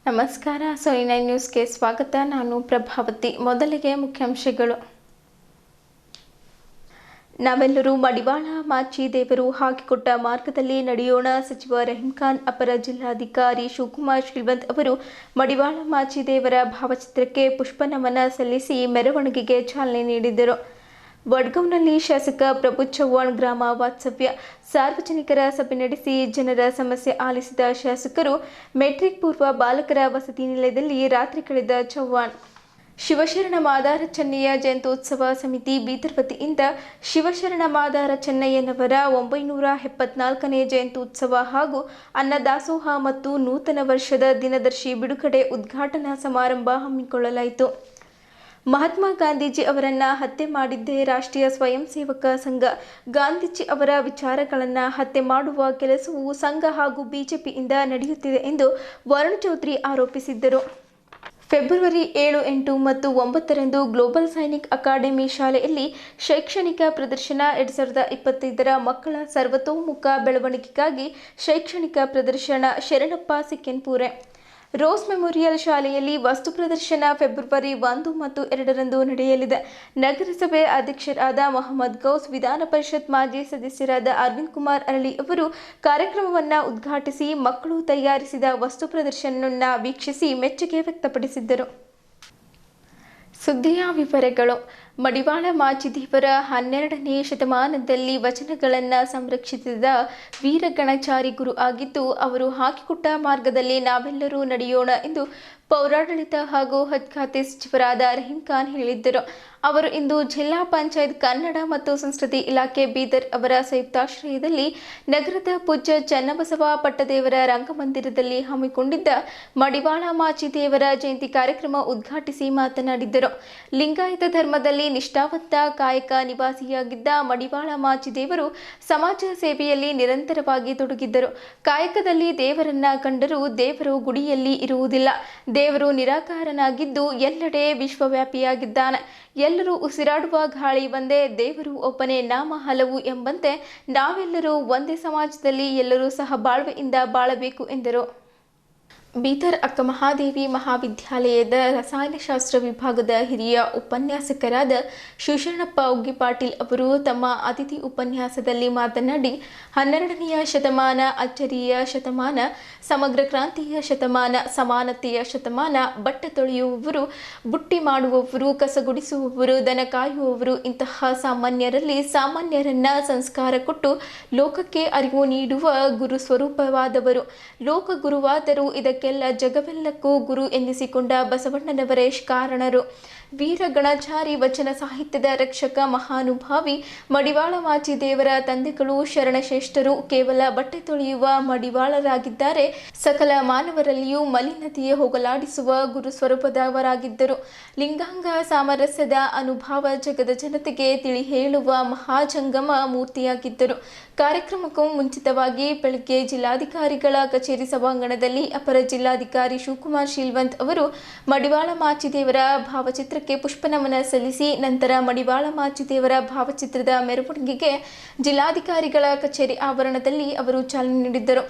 ನಮಸ್ಕಾರ. ಸೋನಿ ನ್ಯೂಸ್ಗೆ ಸ್ವಾಗತ. ನಾನು ಪ್ರಭಾವತಿ. ಮೊದಲಿಗೆ ಮುಖ್ಯಾಂಶಗಳು. ನಾವೆಲ್ಲರೂ ಮಡಿವಾಳ ಮಾಚಿದೇವರು ಹಾಕಿಕೊಟ್ಟ ಮಾರ್ಗದಲ್ಲಿ ನಡೆಯೋಣ. ಸಚಿವ ರಹೀಂ ಖಾನ್. ಅಪರ ಜಿಲ್ಲಾಧಿಕಾರಿ ಶಿವಕುಮಾರ್ ಶ್ರೀವಂತ್ ಅವರು ಮಡಿವಾಳ ಮಾಚಿದೇವರ ಭಾವಚಿತ್ರಕ್ಕೆ ಪುಷ್ಪನಮನ ಸಲ್ಲಿಸಿ ಮೆರವಣಿಗೆಗೆ ಚಾಲನೆ ನೀಡಿದರು. ವಡ್ಗಾಂವ್ನಲ್ಲಿ ಶಾಸಕ ಪ್ರಭು ಚವ್ಹಾಣ್ ಗ್ರಾಮ ವಾಸ್ತವ್ಯ. ಸಾರ್ವಜನಿಕರ ಸಭೆ ನಡೆಸಿ ಜನರ ಸಮಸ್ಯೆ ಆಲಿಸಿದ ಶಾಸಕರು. ಮೆಟ್ರಿಕ್ ಪೂರ್ವ ಬಾಲಕರ ವಸತಿ ನಿಲಯದಲ್ಲಿ ರಾತ್ರಿ ಕಳೆದ ಚವ್ಹಾಣ್. ಶಿವಶರಣ ಮಾದಾರ ಚೆನ್ನಯ್ಯ ಜಯಂತ್ಯೋತ್ಸವ ಸಮಿತಿ ಬೀದರ್ ವತಿಯಿಂದ ಶಿವಶರಣ ಮಾದಾರ ಚೆನ್ನಯ್ಯನವರ 974ನೇ ಜಯಂತ್ಯೋತ್ಸವ ಹಾಗೂ ಅನ್ನದಾಸೋಹ ಮತ್ತು ನೂತನ ವರ್ಷದ ದಿನದರ್ಶಿ ಬಿಡುಗಡೆ ಉದ್ಘಾಟನಾ ಸಮಾರಂಭ ಹಮ್ಮಿಕೊಳ್ಳಲಾಯಿತು. ಮಹಾತ್ಮ ಗಾಂಧೀಜಿ ಅವರನ್ನು ಹತ್ಯೆ ಮಾಡಿದ್ದೇ ರಾಷ್ಟ್ರೀಯ ಸ್ವಯಂ ಸೇವಕ ಸಂಘ. ಗಾಂಧೀಜಿ ಅವರ ವಿಚಾರಗಳನ್ನು ಹತ್ಯೆ ಮಾಡುವ ಕೆಲಸವು ಸಂಘ ಹಾಗೂ ಬಿಜೆಪಿಯಿಂದ ನಡೆಯುತ್ತಿದೆ ಎಂದು ವರುಣ್ ಚೌಧರಿ ಆರೋಪಿಸಿದ್ದರು. ಫೆಬ್ರವರಿ 7, 8 ಮತ್ತು 9ರಂದು ಗ್ಲೋಬಲ್ ಸೈನಿಕ್ ಅಕಾಡೆಮಿ ಶಾಲೆಯಲ್ಲಿ ಶೈಕ್ಷಣಿಕ ಪ್ರದರ್ಶನ. 2025ರ ಮಕ್ಕಳ ಸರ್ವತೋಮುಖ ಬೆಳವಣಿಗೆಗಾಗಿ ಶೈಕ್ಷಣಿಕ ಪ್ರದರ್ಶನ. ಶರಣಪ್ಪ ಸಿಕ್ಕನ್ಪುರೆ. ರೋಸ್ ಮೆಮೋರಿಯಲ್ ಶಾಲೆಯಲ್ಲಿ ವಸ್ತು ಪ್ರದರ್ಶನ ಫೆಬ್ರವರಿ 1 ಮತ್ತು 2ರಂದು ನಡೆಯಲಿದೆ. ನಗರಸಭೆ ಅಧ್ಯಕ್ಷರಾದ ಮೊಹಮ್ಮದ್ ಗೌಸ್, ವಿಧಾನ ಪರಿಷತ್ ಮಾಜಿ ಸದಸ್ಯರಾದ ಅರವಿಂದ್ ಕುಮಾರ್ ಅರಳಿ ಅವರು ಕಾರ್ಯಕ್ರಮವನ್ನು ಉದ್ಘಾಟಿಸಿ ಮಕ್ಕಳು ತಯಾರಿಸಿದ ವಸ್ತು ಪ್ರದರ್ಶನವನ್ನು ವೀಕ್ಷಿಸಿ ಮೆಚ್ಚುಗೆ ವ್ಯಕ್ತಪಡಿಸಿದ್ದರು. ಸುದ್ದಿಯ ವಿವರಗಳು. ಮಡಿವಾಳ ಮಾಚಿದೇವರ 12ನೇ ಶತಮಾನದಲ್ಲಿ ವಚನಗಳನ್ನು ಸಂರಕ್ಷಿಸಿದ ವೀರಗಣಚಾರಿ ಗುರು ಆಗಿದ್ದು, ಅವರು ಹಾಕಿಕೊಟ್ಟ ಮಾರ್ಗದಲ್ಲಿ ನಾವೆಲ್ಲರೂ ನಡೆಯೋಣ ಎಂದು ಪೌರಾಡಳಿತ ಹಾಗೂ ಹಜ್ ಖಾತೆ ಸಚಿವರಾದ ರಹೀಂ ಖಾನ್ ಹೇಳಿದ್ದರು. ಅವರು ಇಂದು ಜಿಲ್ಲಾ ಪಂಚಾಯತ್ ಕನ್ನಡ ಮತ್ತು ಸಂಸ್ಕೃತಿ ಇಲಾಖೆ ಬೀದರ್ ಅವರ ಸಂಯುಕ್ತಾಶ್ರಯದಲ್ಲಿ ನಗರದ ಪೂಜ್ಯ ಚನ್ನಬಸವ ಪಟ್ಟದೇವರ ರಂಗಮಂದಿರದಲ್ಲಿ ಹಮ್ಮಿಕೊಂಡಿದ್ದ ಮಡಿವಾಳ ಮಾಚಿದೇವರ ಜಯಂತಿ ಕಾರ್ಯಕ್ರಮ ಉದ್ಘಾಟಿಸಿ ಮಾತನಾಡಿದರು. ಲಿಂಗಾಯತ ಧರ್ಮದಲ್ಲಿ ನಿಷ್ಠಾವಂತ ಕಾಯಕ ನಿವಾಸಿಯಾಗಿದ್ದ ಮಡಿವಾಳ ಮಾಚಿದೇವರು ಸಮಾಜ ಸೇವೆಯಲ್ಲಿ ನಿರಂತರವಾಗಿ ತೊಡಗಿದ್ದರು. ಕಾಯಕದಲ್ಲಿ ದೇವರನ್ನ ಕಂಡರೂ ದೇವರು ಗುಡಿಯಲ್ಲಿ ಇರುವುದಿಲ್ಲ. ದೇವರು ನಿರಾಕಾರನಾಗಿದ್ದು ಎಲ್ಲೆಡೆ ವಿಶ್ವವ್ಯಾಪಿಯಾಗಿದ್ದಾನೆ. ಎಲ್ಲರೂ ಉಸಿರಾಡುವ ಗಾಳಿ ಒಂದೇ, ದೇವರು ಒಬ್ಬನೇ, ನಾಮ ಹಲವು ಎಂಬಂತೆ ನಾವೆಲ್ಲರೂ ಒಂದೇ ಸಮಾಜದಲ್ಲಿ ಎಲ್ಲರೂ ಸಹ ಬಾಳ್ವೆಯಿಂದ ಬಾಳಬೇಕು ಎಂದರು. ಬೀದರ್ ಅಕ್ಕಮಹಾದೇವಿ ಮಹಾವಿದ್ಯಾಲಯದ ರಸಾಯನಶಾಸ್ತ್ರ ವಿಭಾಗದ ಹಿರಿಯ ಉಪನ್ಯಾಸಕರಾದ ಶಿವಶರಣಪ್ಪ ಉಗ್ಗಿಪಾಟೀಲ್ ಅವರು ತಮ್ಮ ಅತಿಥಿ ಉಪನ್ಯಾಸದಲ್ಲಿ ಮಾತನಾಡಿ, 12ನೆಯ ಶತಮಾನ ಅಚ್ಚರಿಯ ಶತಮಾನ, ಸಮಗ್ರ ಕ್ರಾಂತಿಯ ಶತಮಾನ, ಸಮಾನತೆಯ ಶತಮಾನ. ಬಟ್ಟೆ ತೊಳೆಯುವವರು, ಬುಟ್ಟಿ ಮಾಡುವವರು, ಕಸಗುಡಿಸುವವರು, ದನ ಕಾಯುವವರು ಇಂತಹ ಸಾಮಾನ್ಯರಲ್ಲಿ ಸಾಮಾನ್ಯರನ್ನ ಸಂಸ್ಕಾರ ಕೊಟ್ಟು ಲೋಕಕ್ಕೆ ಅರಿವು ನೀಡುವ ಗುರು ಸ್ವರೂಪವಾದವರು. ಲೋಕ ಗುರುವಾದರು. ಇದಕ್ಕೆಲ್ಲ ಜಗವೆಲ್ಲಕ್ಕೂ ಗುರು ಎನ್ನಿಸಿಕೊಂಡ ಬಸವಣ್ಣನವರೇ ಕಾರಣರು. ವೀರ ಗಣಚಾರಿ, ವಚನ ಸಾಹಿತ್ಯದ ರಕ್ಷಕ, ಮಹಾನುಭಾವಿ ಮಡಿವಾಳ ಮಾಚಿದೇವರ ತಂದೆಗಳು ಶರಣಶ್ರೇಷ್ಠರು. ಕೇವಲ ಬಟ್ಟೆ ತೊಳೆಯುವ ಮಡಿವಾಳರಾಗಿದ್ದಾರೆ. ಸಕಲ ಮಾನವರಲ್ಲಿಯೂ ಮಲಿನತೆಯೇ ಹೋಗಲಾಡಿಸುವ ಗುರು ಸ್ವರೂಪದವರಾಗಿದ್ದರು. ಲಿಂಗಾಂಗ ಸಾಮರಸ್ಯದ ಅನುಭವ ಜಗದ ಜನತೆಗೆ ತಿಳಿ ಹೇಳುವ ಮಹಾಜಂಗಮ ಮೂರ್ತಿಯಾಗಿದ್ದರು. ಕಾರ್ಯಕ್ರಮಕ್ಕೂ ಮುಂಚಿತವಾಗಿ ಬೆಳಗ್ಗೆ ಜಿಲ್ಲಾಧಿಕಾರಿಗಳ ಕಚೇರಿ ಸಭಾಂಗಣದಲ್ಲಿ ಅಪರ ಜಿಲ್ಲಾಧಿಕಾರಿ ಶಿವಕುಮಾರ್ ಶ್ರೀವಂತ್ ಅವರು ಮಡಿವಾಳ ಮಾಚಿದೇವರ ಭಾವಚಿತ್ರಕ್ಕೆ ಪುಷ್ಪನಮನ ಸಲ್ಲಿಸಿ ನಂತರ ಮಡಿವಾಳ ಮಾಚಿದೇವರ ಭಾವಚಿತ್ರದ ಮೆರವಣಿಗೆಗೆ ಜಿಲ್ಲಾಧಿಕಾರಿಗಳ ಕಚೇರಿ ಆವರಣದಲ್ಲಿ ಅವರು ಚಾಲನೆ ನೀಡಿದ್ದರು.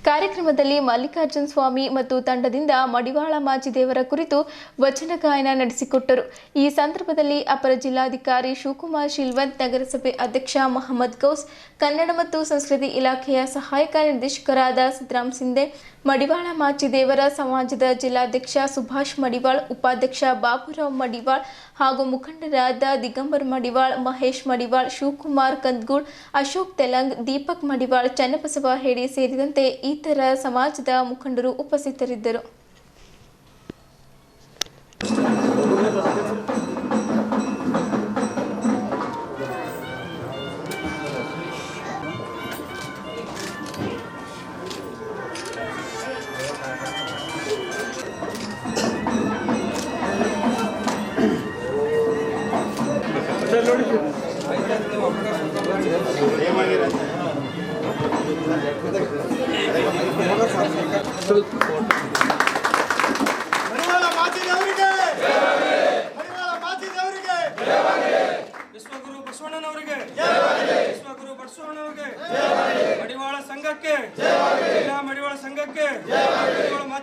ಕಾರ್ಯಕ್ರಮದಲ್ಲಿ ಮಲ್ಲಿಕಾರ್ಜುನ ಸ್ವಾಮಿ ಮತ್ತು ತಂಡದಿಂದ ಮಡಿವಾಳ ಮಾಚಿದೇವರ ಕುರಿತು ವಚನ ಗಾಯನ ನಡೆಸಿಕೊಟ್ಟರು. ಈ ಸಂದರ್ಭದಲ್ಲಿ ಅಪರ ಜಿಲ್ಲಾಧಿಕಾರಿ ಶಿವಕುಮಾರ್ ಶ್ರೀವಂತ್, ನಗರಸಭೆ ಅಧ್ಯಕ್ಷ ಮೊಹಮ್ಮದ್ ಗೌಸ್, ಕನ್ನಡ ಮತ್ತು ಸಂಸ್ಕೃತಿ ಇಲಾಖೆಯ ಸಹಾಯಕ ನಿರ್ದೇಶಕರಾದ ಸಿದ್ದರಾಮ್ ಸಿಂಧೆ, ಮಡಿವಾಳ ಮಾಚಿದೇವರ ಸಮಾಜದ ಜಿಲ್ಲಾಧ್ಯಕ್ಷ ಸುಭಾಷ್ ಮಡಿವಾಳ್, ಉಪಾಧ್ಯಕ್ಷ ಬಾಬುರಾವ್ ಮಡಿವಾಳ್ ಹಾಗೂ ಮುಖಂಡರಾದ ದಿಗಂಬರ್ ಮಡಿವಾಳ್, ಮಹೇಶ್ ಮಡಿವಾಳ್, ಶಿವಕುಮಾರ್ ಕಂದಗೂಳ್, ಅಶೋಕ್ ತೆಲಂಗ್, ದೀಪಕ್ ಮಡಿವಾಳ್, ಚನ್ನಬಸವ ಹೇಡಿ ಸೇರಿದಂತೆ ಇತರ ಸಮಾಜದ ಮುಖಂಡರು ಉಪಸ್ಥಿತರಿದ್ದರು. ವಿಶ್ವಗುರು ಬಸವಣ್ಣನವರಿಗೆ, ವಿಶ್ವಗುರು ಬಸವಣ್ಣನವರಿಗೆ, ಮಡಿವಾಳ ಸಂಘಕ್ಕೆ, ಜಿಲ್ಲಾ ಮಡಿವಾಳ ಸಂಘಕ್ಕೆ,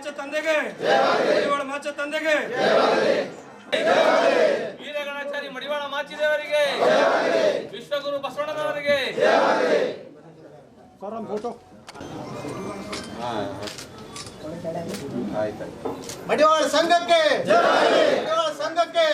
ಮಾಚ ತಂದೆಗೆ ಮಡಿವಾಳ ಮಾಚ ತಂದೆಗೆ ವೀರಗಣಾಚಾರಿ ಮಡಿವಾಳ ಮಾಚಿದೇವರಿಗೆ ವಿಶ್ವಗುರು ಬಸವಣ್ಣನವರಿಗೆ ಮಡಿವಾಳ ಸಂಘಕ್ಕೆ ಮಡಿವಾಳ ಸಂಘಕ್ಕೆ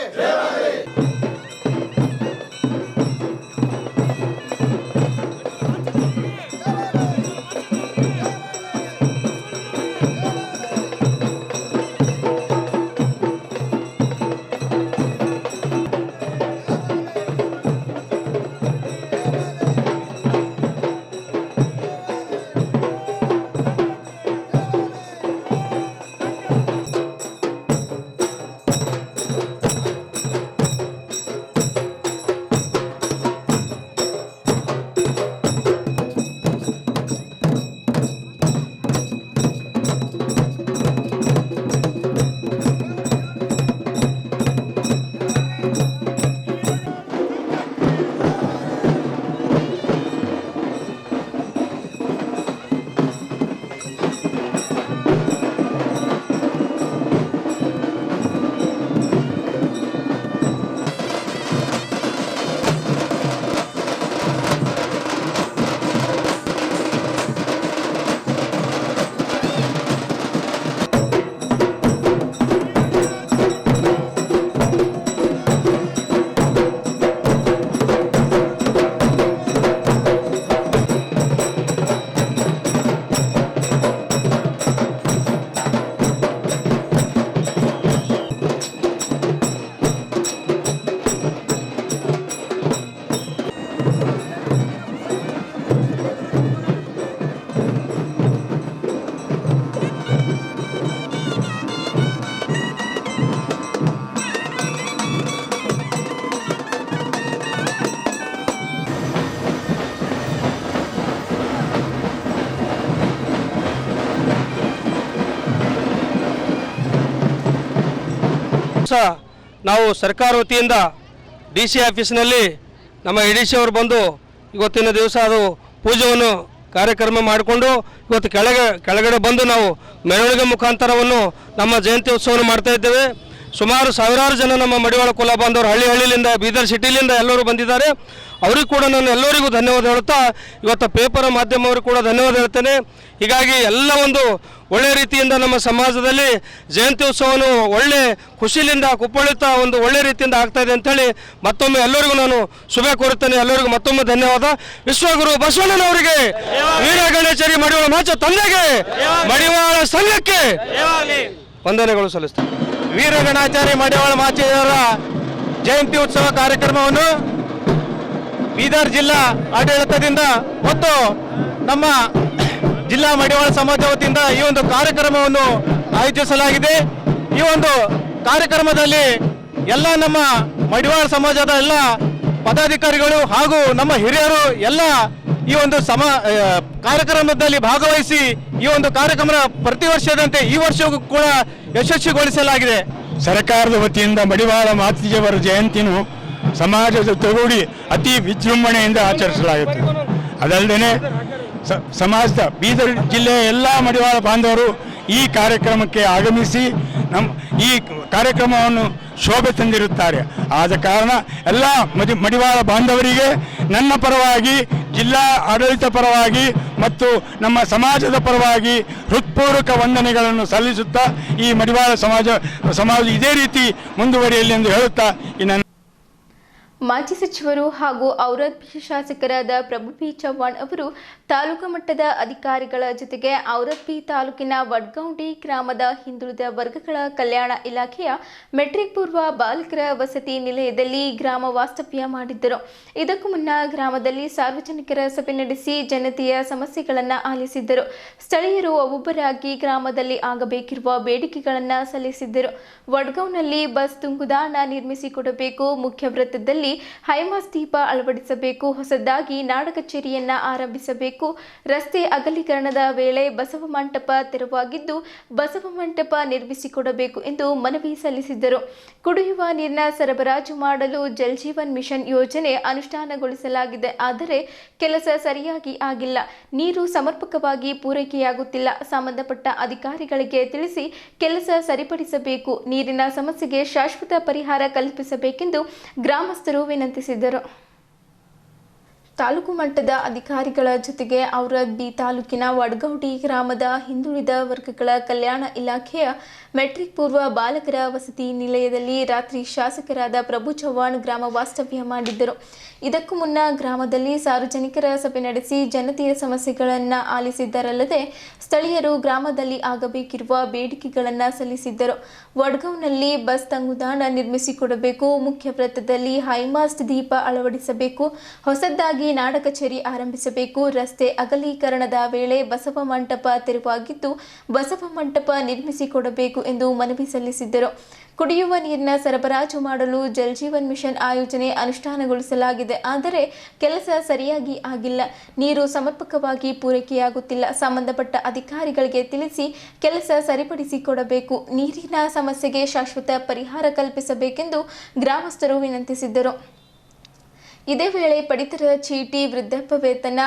ನಾವು ಸರ್ಕಾರ ವತಿಯಿಂದ DC ಆಫೀಸ್ನಲ್ಲಿ ನಮ್ಮ ADC ಅವರು ಬಂದು ಇವತ್ತಿನ ದಿವಸ ಅದು ಪೂಜೆಯನ್ನು ಕಾರ್ಯಕ್ರಮ ಮಾಡಿಕೊಂಡು ಇವತ್ತು ಕೆಳಗಡೆ ಬಂದು ನಾವು ಮೆರವಣಿಗೆ ಮುಖಾಂತರವನ್ನು ನಮ್ಮ ಜಯಂತಿ ಉತ್ಸವವನ್ನು ಮಾಡ್ತಾ ಇದ್ದೇವೆ. ಸುಮಾರು ಸಾವಿರಾರು ಜನ ನಮ್ಮ ಮಡಿವಾಳ ಕುಲ ಬಾಂಧವರು ಹಳ್ಳಿಯಿಂದ ಬೀದರ್ ಸಿಟಿಲಿಂದ ಎಲ್ಲರೂ ಬಂದಿದ್ದಾರೆ. ಅವರಿಗೂ ಕೂಡ ನಾನು ಎಲ್ಲರಿಗೂ ಧನ್ಯವಾದ ಹೇಳುತ್ತಾ ಇವತ್ತು ಪೇಪರ್ ಮಾಧ್ಯಮವರಿಗೂ ಕೂಡ ಧನ್ಯವಾದ ಹೇಳ್ತೇನೆ. ಹೀಗಾಗಿ ಎಲ್ಲ ಒಂದು ಒಳ್ಳೆ ರೀತಿಯಿಂದ ನಮ್ಮ ಸಮಾಜದಲ್ಲಿ ಜಯಂತಿ ಉತ್ಸವವನ್ನು ಒಳ್ಳೆ ಖುಷಿಯಿಂದ ಕುಪ್ಪಳಿತ ಒಂದು ಒಳ್ಳೆ ರೀತಿಯಿಂದ ಆಗ್ತಾ ಇದೆ ಅಂತೇಳಿ ಮತ್ತೊಮ್ಮೆ ಎಲ್ಲರಿಗೂ ನಾನು ಶುಭ ಕೋರುತ್ತೇನೆ. ಎಲ್ಲರಿಗೂ ಮತ್ತೊಮ್ಮೆ ಧನ್ಯವಾದ. ವಿಶ್ವಗುರು ಬಸವಣ್ಣನವರಿಗೆ, ವೀರಗಣಾಚಾರಿ ಮಡಿವಾಳ ಮಾಚ ತಂದೆಗೆ, ಮಡಿವಾಳ ಸಂಘಕ್ಕೆ ವಂದನೆಗಳು ಸಲ್ಲಿಸ್ತೇನೆ. ವೀರಗಣಾಚಾರಿ ಮಡಿವಾಳ ಮಾಚಿದೇವರ ಜಯಂತಿ ಉತ್ಸವ ಕಾರ್ಯಕ್ರಮವನ್ನು ಬೀದರ್ ಜಿಲ್ಲಾ ಆಡಳಿತದಿಂದ ಮತ್ತು ನಮ್ಮ ಜಿಲ್ಲಾ ಮಡಿವಾಳ ಸಮಾಜ ವತಿಯಿಂದ ಈ ಒಂದು ಕಾರ್ಯಕ್ರಮವನ್ನು ಆಯೋಜಿಸಲಾಗಿದೆ. ಈ ಒಂದು ಕಾರ್ಯಕ್ರಮದಲ್ಲಿ ಎಲ್ಲ ನಮ್ಮ ಮಡಿವಾಳ ಸಮಾಜದ ಎಲ್ಲ ಪದಾಧಿಕಾರಿಗಳು ಹಾಗೂ ನಮ್ಮ ಹಿರಿಯರು ಎಲ್ಲ ಈ ಒಂದು ಕಾರ್ಯಕ್ರಮದಲ್ಲಿ ಭಾಗವಹಿಸಿ ಈ ಒಂದು ಕಾರ್ಯಕ್ರಮ ಪ್ರತಿ ವರ್ಷದಂತೆ ಈ ವರ್ಷವೂ ಕೂಡ ಯಶಸ್ವಿಗೊಳಿಸಲಾಗಿದೆ. ಸರ್ಕಾರದ ವತಿಯಿಂದ ಮಡಿವಾಳ ಮಾಚಿದೇವರ ಜಯಂತಿಯನ್ನು ಸಮಾಜದ ತೊಗೂಡಿ ಅತಿ ವಿಜೃಂಭಣೆಯಿಂದ ಆಚರಿಸಲಾಗುತ್ತದೆ. ಅದಲ್ಲದೆ ಸಮಾಜದ ಬೀದರ್ ಜಿಲ್ಲೆಯ ಎಲ್ಲ ಮಡಿವಾಳ ಬಾಂಧವರು ಈ ಕಾರ್ಯಕ್ರಮಕ್ಕೆ ಆಗಮಿಸಿ ಈ ಕಾರ್ಯಕ್ರಮವನ್ನು ಶೋಭೆ ತಂದಿರುತ್ತಾರೆ. ಆದ ಕಾರಣ ಎಲ್ಲ ಮಡಿವಾಳ ಬಾಂಧವರಿಗೆ ನನ್ನ ಪರವಾಗಿ, ಜಿಲ್ಲಾ ಆಡಳಿತ ಪರವಾಗಿ ಮತ್ತು ನಮ್ಮ ಸಮಾಜದ ಪರವಾಗಿ ಹೃತ್ಪೂರ್ವಕ ವಂದನೆಗಳನ್ನು ಸಲ್ಲಿಸುತ್ತಾ ಈ ಮಡಿವಾಳ ಸಮಾಜ ಇದೇ ರೀತಿ ಮುಂದುವರಿಯಲಿ ಎಂದು ಹೇಳುತ್ತಾ ಈ ಮಾಜಿ ಸಚಿವರು ಹಾಗೂ ಔರಾದ್ಬಿ ಶಾಸಕರಾದ ಪ್ರಭು ಬಿ ಚವ್ಹಾಣ್ ಅವರು ತಾಲೂಕು ಮಟ್ಟದ ಅಧಿಕಾರಿಗಳ ಜೊತೆಗೆ ಔರಾದ್ಬಿ ತಾಲೂಕಿನ ವಡ್ಗೌಂಡಿ ಗ್ರಾಮದ ಹಿಂದುಳಿದ ವರ್ಗಗಳ ಕಲ್ಯಾಣ ಇಲಾಖೆಯ ಮೆಟ್ರಿಕ್ ಪೂರ್ವ ಬಾಲಕರ ವಸತಿ ನಿಲಯದಲ್ಲಿ ಗ್ರಾಮ ವಾಸ್ತವ್ಯ ಮಾಡಿದ್ದರು. ಇದಕ್ಕೂ ಮುನ್ನ ಗ್ರಾಮದಲ್ಲಿ ಸಾರ್ವಜನಿಕರ ಸಭೆ ನಡೆಸಿ ಜನತೆಯ ಸಮಸ್ಯೆಗಳನ್ನು ಆಲಿಸಿದ್ದರು. ಸ್ಥಳೀಯರು ಒಬ್ಬೊಬ್ಬರಾಗಿ ಗ್ರಾಮದಲ್ಲಿ ಆಗಬೇಕಿರುವ ಬೇಡಿಕೆಗಳನ್ನು ಸಲ್ಲಿಸಿದ್ದರು. ವಡ್ಗೌನ್ನಲ್ಲಿ ಬಸ್ ತುಂಗುದಾಣ ನಿರ್ಮಿಸಿಕೊಡಬೇಕು, ಮುಖ್ಯ ವೃತ್ತದಲ್ಲಿ ರಸ್ತೆಯಲ್ಲಿ ಹೈಮಾಸ್ ದೀಪ ಅಳವಡಿಸಬೇಕು. ಹೊಸದಾಗಿ ನಾಡ ಕಚೇರಿಯನ್ನ ಆರಂಭಿಸಬೇಕು. ರಸ್ತೆ ಅಗಲೀಕರಣದ ವೇಳೆ ಬಸವ ಮಂಟಪ ತೆರವಾಗಿದ್ದು ಬಸವ ಮಂಟಪ ನಿರ್ಮಿಸಿಕೊಡಬೇಕು ಎಂದು ಮನವಿ ಸಲ್ಲಿಸಿದ್ದರು. ಕುಡಿಯುವ ನೀರಿನ ಸರಬರಾಜು ಮಾಡಲು ಜಲ್ ಜೀವನ್ ಮಿಷನ್ ಯೋಜನೆ ಅನುಷ್ಠಾನಗೊಳಿಸಲಾಗಿದೆ. ಆದರೆ ಕೆಲಸ ಸರಿಯಾಗಿ ಆಗಿಲ್ಲ. ನೀರು ಸಮರ್ಪಕವಾಗಿ ಪೂರೈಕೆಯಾಗುತ್ತಿಲ್ಲ. ಸಂಬಂಧಪಟ್ಟ ಅಧಿಕಾರಿಗಳಿಗೆ ತಿಳಿಸಿ ಕೆಲಸ ಸರಿಪಡಿಸಬೇಕು. ನೀರಿನ ಸಮಸ್ಯೆಗೆ ಶಾಶ್ವತ ಪರಿಹಾರ ಕಲ್ಪಿಸಬೇಕೆಂದು ಗ್ರಾಮಸ್ಥರು ವಿನಂತಿಸಿದರು. ತಾಲೂಕು ಮಟ್ಟದ ಅಧಿಕಾರಿಗಳ ಜೊತೆಗೆ ಔರಾದ್ ಬಿ ತಾಲೂಕಿನ ವಡ್ಗೌಡಿ ಗ್ರಾಮದ ಹಿಂದುಳಿದ ವರ್ಗಗಳ ಕಲ್ಯಾಣ ಇಲಾಖೆಯ ಮೆಟ್ರಿಕ್ ಪೂರ್ವ ಬಾಲಕರ ವಸತಿ ನಿಲಯದಲ್ಲಿ ರಾತ್ರಿ ಶಾಸಕರಾದ ಪ್ರಭು ಚವ್ಹಾಣ್ ಗ್ರಾಮ ವಾಸ್ತವ್ಯ ಮಾಡಿದ್ದರು. ಇದಕ್ಕೂ ಮುನ್ನ ಗ್ರಾಮದಲ್ಲಿ ಸಾರ್ವಜನಿಕರ ಸಭೆ ನಡೆಸಿ ಜನತೆಯ ಸಮಸ್ಯೆಗಳನ್ನು ಆಲಿಸಿದ್ದರಲ್ಲದೆ ಸ್ಥಳೀಯರು ಗ್ರಾಮದಲ್ಲಿ ಆಗಬೇಕಿರುವ ಬೇಡಿಕೆಗಳನ್ನು ಸಲ್ಲಿಸಿದ್ದರು. ವಡ್ಗೌನಲ್ಲಿ ಬಸ್ ತಂಗುದಾಣ ನಿರ್ಮಿಸಿಕೊಡಬೇಕು. ಮುಖ್ಯ ವೃತ್ತದಲ್ಲಿ ಹೈಮಾಸ್ಟ್ ದೀಪ ಅಳವಡಿಸಬೇಕು. ಹೊಸದಾಗಿ ನಾಡ ಕಚೇರಿ ಆರಂಭಿಸಬೇಕು. ರಸ್ತೆ ಅಗಲೀಕರಣದ ವೇಳೆ ಬಸವ ಮಂಟಪ ತೆರವಾಗಿದ್ದು ಬಸವ ಮಂಟಪ ನಿರ್ಮಿಸಿಕೊಡಬೇಕು ಎಂದು ಮನವಿ ಸಲ್ಲಿಸಿದ್ದರು. ಕುಡಿಯುವ ನೀರಿನ ಸರಬರಾಜು ಮಾಡಲು ಜಲ್ ಜೀವನ್ ಮಿಷನ್ ಯೋಜನೆ ಅನುಷ್ಠಾನಗೊಳಿಸಲಾಗಿದೆ. ಆದರೆ ಕೆಲಸ ಸರಿಯಾಗಿ ಆಗಿಲ್ಲ. ನೀರು ಸಮರ್ಪಕವಾಗಿ ಪೂರೈಕೆಯಾಗುತ್ತಿಲ್ಲ. ಸಂಬಂಧಪಟ್ಟ ಅಧಿಕಾರಿಗಳಿಗೆ ತಿಳಿಸಿ ಕೆಲಸ ಸರಿಪಡಿಸಿಕೊಡಬೇಕು. ನೀರಿನ ಸಮಸ್ಯೆಗೆ ಶಾಶ್ವತ ಪರಿಹಾರ ಕಲ್ಪಿಸಬೇಕೆಂದು ಗ್ರಾಮಸ್ಥರು ವಿನಂತಿಸಿದ್ದರು. ಇದೇ ವೇಳೆ ಪಡಿತರ ಚೀಟಿ, ವೃದ್ಧಾಪ್ಯ ವೇತನ,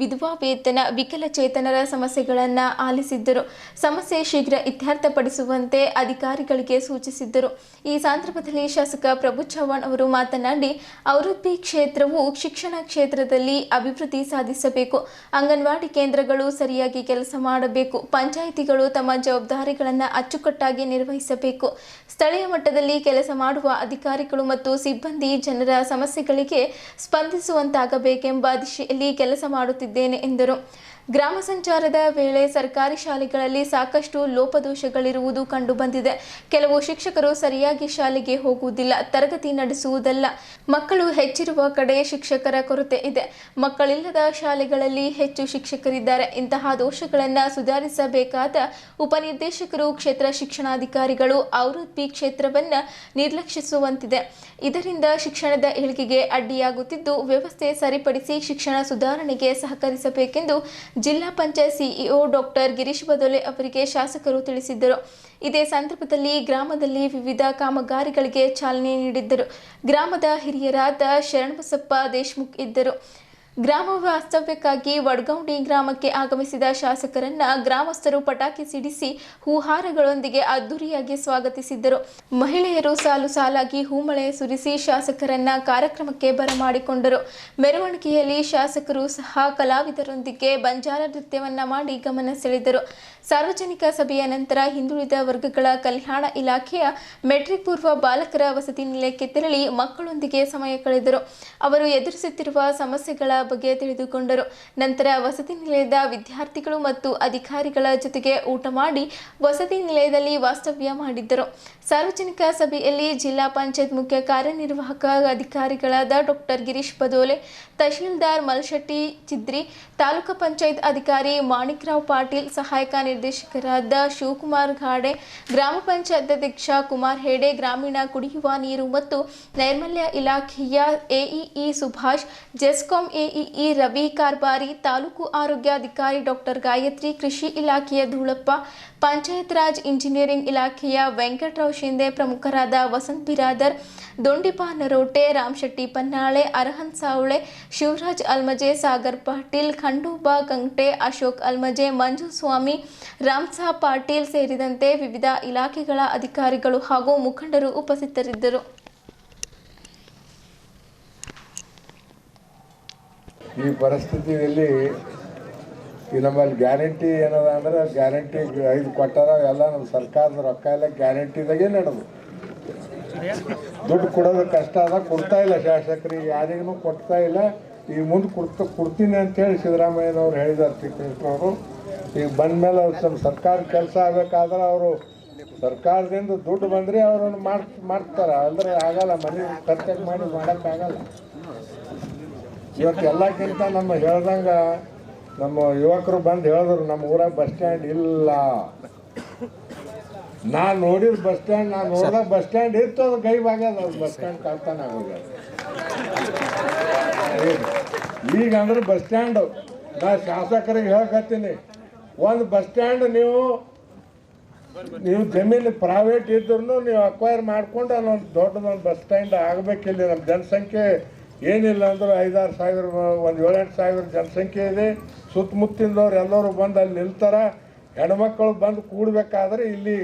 ವಿಧವಾ ವೇತನ, ವಿಕಲಚೇತನರ ಸಮಸ್ಯೆಗಳನ್ನು ಆಲಿಸಿದ್ದರು. ಸಮಸ್ಯೆ ಶೀಘ್ರ ಇತ್ಯರ್ಥಪಡಿಸುವಂತೆ ಅಧಿಕಾರಿಗಳಿಗೆ ಸೂಚಿಸಿದ್ದರು. ಈ ಸಂದರ್ಭದಲ್ಲಿ ಶಾಸಕ ಪ್ರಭು ಚವ್ಹಾಣ್ ಅವರು ಮಾತನಾಡಿ, ಔರಾದ್ ಬಿ ಕ್ಷೇತ್ರವು ಶಿಕ್ಷಣ ಕ್ಷೇತ್ರದಲ್ಲಿ ಅಭಿವೃದ್ಧಿ ಸಾಧಿಸಬೇಕು. ಅಂಗನವಾಡಿ ಕೇಂದ್ರಗಳು ಸರಿಯಾಗಿ ಕೆಲಸ ಮಾಡಬೇಕು. ಪಂಚಾಯಿತಿಗಳು ತಮ್ಮ ಜವಾಬ್ದಾರಿಗಳನ್ನು ಅಚ್ಚುಕಟ್ಟಾಗಿ ನಿರ್ವಹಿಸಬೇಕು. ಸ್ಥಳೀಯ ಮಟ್ಟದಲ್ಲಿ ಕೆಲಸ ಮಾಡುವ ಅಧಿಕಾರಿಗಳು ಮತ್ತು ಸಿಬ್ಬಂದಿ ಜನರ ಸಮಸ್ಯೆಗಳಿಗೆ ಸ್ಪಂದಿಸುವಂತಾಗಬೇಕೆಂಬ ದಿಶೆಯಲ್ಲಿ ಕೆಲಸ ಮಾಡುತ್ತಿದ್ದೇನೆ ಎಂದರು. ಗ್ರಾಮ ಸಂಚಾರದ ವೇಳೆ ಸರ್ಕಾರಿ ಶಾಲೆಗಳಲ್ಲಿ ಸಾಕಷ್ಟು ಲೋಪದೋಷಗಳಿರುವುದು ಕಂಡುಬಂದಿದೆ. ಕೆಲವು ಶಿಕ್ಷಕರು ಸರಿಯಾಗಿ ಶಾಲೆಗೆ ಹೋಗುವುದಿಲ್ಲ, ತರಗತಿ ನಡೆಸುವುದಲ್ಲ. ಮಕ್ಕಳು ಹೆಚ್ಚಿರುವ ಕಡೆ ಶಿಕ್ಷಕರ ಕೊರತೆ ಇದೆ. ಮಕ್ಕಳಿಲ್ಲದ ಶಾಲೆಗಳಲ್ಲಿ ಹೆಚ್ಚು ಶಿಕ್ಷಕರಿದ್ದಾರೆ. ಇಂತಹ ದೋಷಗಳನ್ನು ಸುಧಾರಿಸಬೇಕಾದ ಉಪನಿರ್ದೇಶಕರು, ಕ್ಷೇತ್ರ ಶಿಕ್ಷಣಾಧಿಕಾರಿಗಳು ಔರಾದ್ ಬಿ ಕ್ಷೇತ್ರವನ್ನು ನಿರ್ಲಕ್ಷಿಸುವಂತಿದೆ. ಇದರಿಂದ ಶಿಕ್ಷಣದ ಏಳಿಗೆಗೆ ಅಡ್ಡಿಯಾಗುತ್ತಿದ್ದು, ವ್ಯವಸ್ಥೆ ಸರಿಪಡಿಸಿ ಶಿಕ್ಷಣ ಸುಧಾರಣೆಗೆ ಸಹಕರಿಸಬೇಕೆಂದು ಜಿಲ್ಲಾ ಪಂಚಾಯತ್ ಸಿಇಒ ಡಾಕ್ಟರ್ ಗಿರೀಶ್ ಬದೋಲೆ ಅವರಿಗೆ ಶಾಸಕರು ತಿಳಿಸಿದ್ದರು. ಇದೇ ಸಂದರ್ಭದಲ್ಲಿ ಗ್ರಾಮದಲ್ಲಿ ವಿವಿಧ ಕಾಮಗಾರಿಗಳಿಗೆ ಚಾಲನೆ ನೀಡಿದ್ದರು. ಗ್ರಾಮದ ಹಿರಿಯರಾದ ಶರಣಬಸಪ್ಪ ದೇಶಮುಖ್ ಇದ್ದರು. ಗ್ರಾಮ ವಾಸ್ತವ್ಯಕ್ಕಾಗಿ ವಡ್ಗೌಡಿ ಗ್ರಾಮಕ್ಕೆ ಆಗಮಿಸಿದ ಶಾಸಕರನ್ನ ಗ್ರಾಮಸ್ಥರು ಪಟಾಕಿ ಸಿಡಿಸಿ ಹೂಹಾರಗಳೊಂದಿಗೆ ಅದ್ದೂರಿಯಾಗಿ ಸ್ವಾಗತಿಸಿದ್ದರು. ಮಹಿಳೆಯರು ಸಾಲು ಸಾಲಾಗಿ ಹೂಮಳೆ ಸುರಿಸಿ ಶಾಸಕರನ್ನ ಕಾರ್ಯಕ್ರಮಕ್ಕೆ ಬರಮಾಡಿಕೊಂಡರು. ಮೆರವಣಿಗೆಯಲ್ಲಿ ಶಾಸಕರು ಸಹ ಕಲಾವಿದರೊಂದಿಗೆ ಬಂಜಾರ ನೃತ್ಯವನ್ನ ಮಾಡಿ ಗಮನ ಸೆಳೆದರು. ಸಾರ್ವಜನಿಕ ಸಭೆಯ ನಂತರ ಹಿಂದುಳಿದ ವರ್ಗಗಳ ಕಲ್ಯಾಣ ಇಲಾಖೆಯ ಮೆಟ್ರಿಕ್ ಪೂರ್ವ ಬಾಲಕರ ವಸತಿ ನಿಲಯಕ್ಕೆ ತೆರಳಿ ಮಕ್ಕಳೊಂದಿಗೆ ಸಮಯ ಕಳೆದರು. ಅವರು ಎದುರಿಸುತ್ತಿರುವ ಸಮಸ್ಯೆಗಳ ಬಗ್ಗೆ ತಿಳಿದುಕೊಂಡರು. ನಂತರ ವಸತಿ ನಿಲಯದ ವಿದ್ಯಾರ್ಥಿಗಳು ಮತ್ತು ಅಧಿಕಾರಿಗಳ ಜೊತೆಗೆ ಊಟ ಮಾಡಿ ವಸತಿ ನಿಲಯದಲ್ಲಿ ವಾಸ್ತವ್ಯ ಮಾಡಿದ್ದರು. ಸಾರ್ವಜನಿಕ ಸಭೆಯಲ್ಲಿ ಜಿಲ್ಲಾ ಪಂಚಾಯತ್ ಮುಖ್ಯ ಕಾರ್ಯನಿರ್ವಾಹಕ ಅಧಿಕಾರಿಗಳಾದ ಡಾಕ್ಟರ್ ಗಿರೀಶ್ ಬದೋಲೆ, ತಹಶೀಲ್ದಾರ್ ಮಲ್ಶೆಟ್ಟಿ ಚಿದ್ರಿ, ತಾಲೂಕು ಪಂಚಾಯತ್ ಅಧಿಕಾರಿ ಮಾಣಿಕ್ರಾವ್ ಪಾಟೀಲ್, ಸಹಾಯಕ ನಿರ್ದೇಶಕರಾದ ಶಿವಕುಮಾರ್ ಘಾಡೆ, ಗ್ರಾಮ ಪಂಚಾಯತ್ ಅಧ್ಯಕ್ಷ ಕುಮಾರ್ ಹೇಡೆ, ಗ್ರಾಮೀಣ ಕುಡಿಯುವ ನೀರು ಮತ್ತು ನೈರ್ಮಲ್ಯ ಇಲಾಖೆಯ ಎಇಇ ಸುಭಾಷ್, ಜೆಸ್ಕಾಂ ಎಇಇ ರವಿ ಕಾರ್ಬಾರಿ, ತಾಲೂಕು ಆರೋಗ್ಯಾಧಿಕಾರಿ ಡಾಕ್ಟರ್ ಗಾಯತ್ರಿ, ಕೃಷಿ ಇಲಾಖೆಯ ಧೂಳಪ್ಪ, ಪಂಚಾಯತ್ ರಾಜ್ ಇಂಜಿನಿಯರಿಂಗ್ ಇಲಾಖೆಯ ವೆಂಕಟರಾವ್ ಶಿಂದೆ ಪ್ರಮುಖರಾದ ವಸಂತ್ ಬಿರಾದರ್, ದೊಂಡಿಪಾ ನರೋಟೆ, ರಾಮಶೆಟ್ಟಿ ಪನ್ನಾಳೆ, ಅರಹಂತ್ ಸಾವಳೆ, ಶಿವರಾಜ್ ಅಲ್ಮಜೆ, ಸಾಗರ್ ಪಾಟೀಲ್, ಖಂಡೂಬಾ ಗಂಗ್ಟೆ, ಅಶೋಕ್ ಅಲ್ಮಜೆ, ಮಂಜು ಸ್ವಾಮಿ, ರಾಮ್ಸಾ ಪಾಟೀಲ್ ಸೇರಿದಂತೆ ವಿವಿಧ ಇಲಾಖೆಗಳ ಅಧಿಕಾರಿಗಳು ಹಾಗೂ ಮುಖಂಡರು ಉಪಸ್ಥಿತರಿದ್ದರು. ಈ ಪರಿಸ್ಥಿತಿಯಲ್ಲಿ ಈ ನಮ್ಮಲ್ಲಿ ಗ್ಯಾರಂಟಿ ಏನದ ಅಂದ್ರೆ ಗ್ಯಾರಂಟಿ 5 ಕೊಟ್ಟಾರ, ಎಲ್ಲ ನಮ್ಮ ಸರ್ಕಾರದ ರೊಕ್ಕ ಎಲ್ಲ ಗ್ಯಾರಂಟಿದಾಗೆ ನಡೆದು. ದುಡ್ಡು ಕೊಡೋದು ಕಷ್ಟ ಅದ, ಕೊಡ್ತಾ ಇಲ್ಲ ಶಾಸಕರಿಗೆ, ಯಾರಿಗೂ ಕೊಡ್ತಾ ಇಲ್ಲ. ಈಗ ಮುಂದೆ ಕೊಡ್ತೀನಿ ಅಂತೇಳಿ ಸಿದ್ದರಾಮಯ್ಯನವ್ರು ಹೇಳಿದಾರೆ. ಚಿಕ್ಕವರು ಈಗ ಬಂದ ಮೇಲೆ ಸ್ವಲ್ಪ ಸರ್ಕಾರ ಕೆಲಸ ಆಗಬೇಕಾದ್ರೆ ಅವರು ಸರ್ಕಾರದಿಂದ ದುಡ್ಡು ಬಂದರೆ ಅವ್ರನ್ನ ಮಾಡ್ತಾರೆ. ಅಂದ್ರೆ ಆಗಲ್ಲ, ಮನೆ ಖರ್ಚಾಗಿ ಮಾಡಿ ಮಾಡೋಕ್ಕಾಗಲ್ಲ. ಇವತ್ತು ಎಲ್ಲಕ್ಕಿಂತ ನಮ್ಮ ಹೇಳ್ದಂಗೆ ನಮ್ಮ ಯುವಕರು ಬಂದು ಹೇಳಿದ್ರು, ನಮ್ಮ ಊರಾಗ ಬಸ್ ಸ್ಟ್ಯಾಂಡ್ ಇಲ್ಲ. ನಾನು ನೋಡಿದ ಬಸ್ ಸ್ಟ್ಯಾಂಡ್, ನಾನು ನೋಡಿದಾಗ ಬಸ್ ಸ್ಟ್ಯಾಂಡ್ ಇತ್ತು, ಅದು ಗೈಬಾಗ್ಯದ, ಅದು ಬಸ್ ಸ್ಟ್ಯಾಂಡ್ ಕಾರ್ಖಾನೆ ಆಗೋಗ್ಯದ. ಈಗ ಅಂದ್ರೆ ಬಸ್ ಸ್ಟ್ಯಾಂಡು ನಾ ಶಾಸಕರಿಗೆ ಹೇಳಕತ್ತೀನಿ, ಒಂದು ಬಸ್ ಸ್ಟ್ಯಾಂಡ್ ನೀವು ಜಮೀನು ಪ್ರೈವೇಟ್ ಇದ್ರೂ ನೀವು ಅಕ್ವೈರ್ ಮಾಡ್ಕೊಂಡು ಅಲ್ಲೊಂದು ದೊಡ್ಡದೊಂದು ಬಸ್ ಸ್ಟ್ಯಾಂಡ್ ಆಗಬೇಕಿಲ್ಲ. ನಮ್ಮ ಜನಸಂಖ್ಯೆ ಏನಿಲ್ಲ ಅಂದ್ರೆ 5-6 ಸಾವಿರ, ಒಂದು 7-8 ಸಾವಿರ ಜನಸಂಖ್ಯೆ ಇದೆ. ಸುತ್ತಮುತ್ತಿನವ್ರು ಎಲ್ಲರೂ ಬಂದು ಅಲ್ಲಿ ನಿಲ್ತಾರೆ. ಹೆಣ್ಮಕ್ಳು ಬಂದು ಕೂಡಬೇಕಾದ್ರೆ ಇಲ್ಲಿ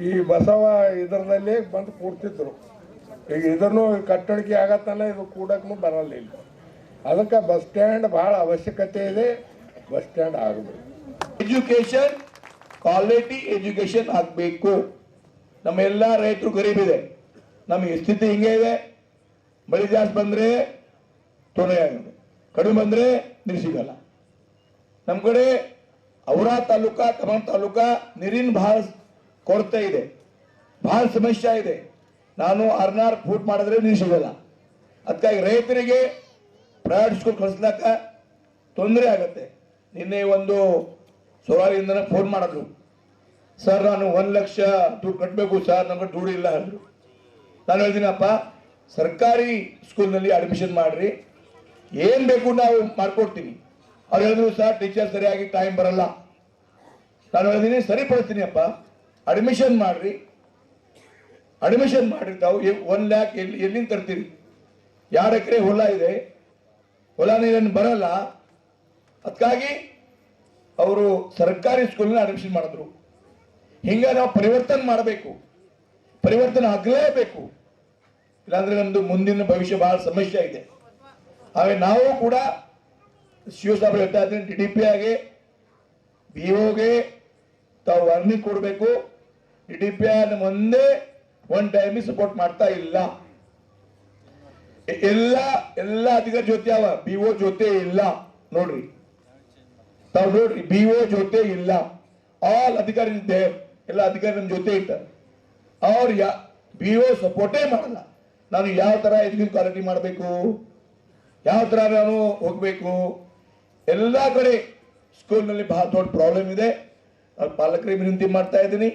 ಈ ಬಸವ ಇದರದಲ್ಲಿ ಬಂದು ಕೂಡ್ತಿದ್ರು. ಈಗ ಇದನ್ನು ಕಟ್ಟಡಿಕೆ ಆಗತ್ತಲ್ಲ, ಇದು ಕೂಡಕ್ಕೂ ಬರಲ್ಲ ಇಲ್ಲಿ. ಅದಕ್ಕೆ ಬಸ್ ಸ್ಟ್ಯಾಂಡ್ ಭಾಳ ಅವಶ್ಯಕತೆ ಇದೆ. ಬಸ್ ಸ್ಟ್ಯಾಂಡ್ ಆಗಬೇಕು. ಎಜುಕೇಶನ್, ಕ್ವಾಲಿಟಿ ಎಜುಕೇಶನ್ ಆಗಬೇಕು. ನಮ್ಮೆಲ್ಲ ರೈತರು ಗರೀಬಿದೆ. ನಮಗೆ ಸ್ಥಿತಿ ಹಿಂಗೆ ಇದೆ, ಮಳೆ ಜಾಸ್ತಿ ಬಂದರೆ ತೊಂದರೆ ಆಗುತ್ತೆ, ಕಡಿಮೆ ಬಂದರೆ ನೀರು ಸಿಗಲ್ಲ. ನಮ್ಮ ಕಡೆ ಔರಾ ತಾಲೂಕಾ, ಕಮಾನ್ ತಾಲೂಕಾ ನೀರಿನ ಭಾಳ ಕೊರತೆ ಇದೆ, ಭಾಳ ಸಮಸ್ಯೆ ಇದೆ. ನಾನು 6 ಫೂಟ್ ಮಾಡಿದ್ರೆ ನೀರು ಸಿಗಲ್ಲ. ಅದಕ್ಕಾಗಿ ರೈತರಿಗೆ ಪ್ರೈವೇಟ್ ಸ್ಕೂಲ್ ಕಳಿಸ್ಲಾಕ ತೊಂದರೆ ಆಗುತ್ತೆ. ನಿನ್ನೆ ಒಂದು ಸವಾಲಿಂದ ಫೋನ್ ಮಾಡಿದ್ರು, ಸರ್ ನಾನು 1 ಲಕ್ಷ ದುಡ್ಡು ಕಟ್ಟಬೇಕು ಸರ್, ನಮ್ಗೆ ದುಡ್ಡು ಇಲ್ಲ ಅಂದರು. ನಾನು ಹೇಳ್ತೀನಪ್ಪ, ಸರ್ಕಾರಿ ಸ್ಕೂಲ್ನಲ್ಲಿ ಅಡ್ಮಿಷನ್ ಮಾಡಿರಿ, ಏನು ಬೇಕು ನಾವು ಮಾಡ್ಕೊಡ್ತೀನಿ. ಅವ್ರು ಹೇಳಿದ್ರು, ಸರ್ ಟೀಚರ್ ಸರಿಯಾಗಿ ಟೈಮ್ ಬರಲ್ಲ. ನಾನು ಹೇಳಿದ್ದೀನಿ, ಸರಿಪಡಿಸ್ತೀನಿ ಅಪ್ಪ, ಅಡ್ಮಿಷನ್ ಮಾಡಿರಿ. ಅಡ್ಮಿಷನ್ ಮಾಡಿರಿ. ತಾವು 1 ಲ್ಯಾಕ್ ಎಲ್ಲಿಂದ ತರ್ತೀರಿ? 2 ಎಕರೆ ಹೊಲ ಇದೆ, ಹೊಲನೇ ಏನು ಬರಲ್ಲ. ಅದಕ್ಕಾಗಿ ಅವರು ಸರ್ಕಾರಿ ಸ್ಕೂಲ್ನ ಅಡ್ಮಿಷನ್ ಮಾಡಿದ್ರು. ಹಿಂಗೆ ನಾವು ಪರಿವರ್ತನೆ ಮಾಡಬೇಕು, ಪರಿವರ್ತನೆ ಆಗಲೇಬೇಕು. ಇಲ್ಲಾಂದ್ರೆ ನಮ್ದು ಮುಂದಿನ ಭವಿಷ್ಯ ಬಹಳ ಸಮಸ್ಯೆ ಇದೆ. ಹಾಗೆ ನಾವು ಕೂಡ ಶಿವಸಾಬ್ರು ಹೇಳ್ತಾ ಇದ್ದೀನಿ, DDP ಆಗಿ BOಗೆ ತಾವು ವಾರ್ನಿಂಗ್ ಕೊಡಬೇಕು. DDP ನಮ್ಮ ಒಂದೇ ಒನ್ ಟೈಮಿಗೆ ಸಪೋರ್ಟ್ ಮಾಡ್ತಾ ಇಲ್ಲ. ಎಲ್ಲ ಅಧಿಕಾರಿ ಜೊತೆ ಅವ, BO ಜೊತೆ ಇಲ್ಲ. ನೋಡ್ರಿ, ತಾವು ನೋಡ್ರಿ, BO ಜೊತೆ ಇಲ್ಲ. ಆಲ್ ಅಧಿಕಾರಿ ಇದ್ದೆ, ಎಲ್ಲ ಅಧಿಕಾರಿ ನಮ್ಮ ಜೊತೆ ಇರ್ತಾರೆ. ಅವ್ರು BO ಸಪೋರ್ಟೇ ಮಾಡಲ್ಲ. ನಾನು ಯಾವ ತರ ಎಜುಕೇಶನ್ ಕ್ವಾಲಿಟಿ ಮಾಡಬೇಕು, ಯಾವ ತರ ನಾನು ಹೋಗ್ಬೇಕು, ಎಲ್ಲ ಕಡೆ ಸ್ಕೂಲ್ನಲ್ಲಿ ಬಹಳ ದೊಡ್ಡ ಪ್ರಾಬ್ಲಮ್ ಇದೆ. ಪಾಲಕರಿಗೆ ವಿನಂತಿ ಮಾಡ್ತಾ ಇದ್ದೀನಿ,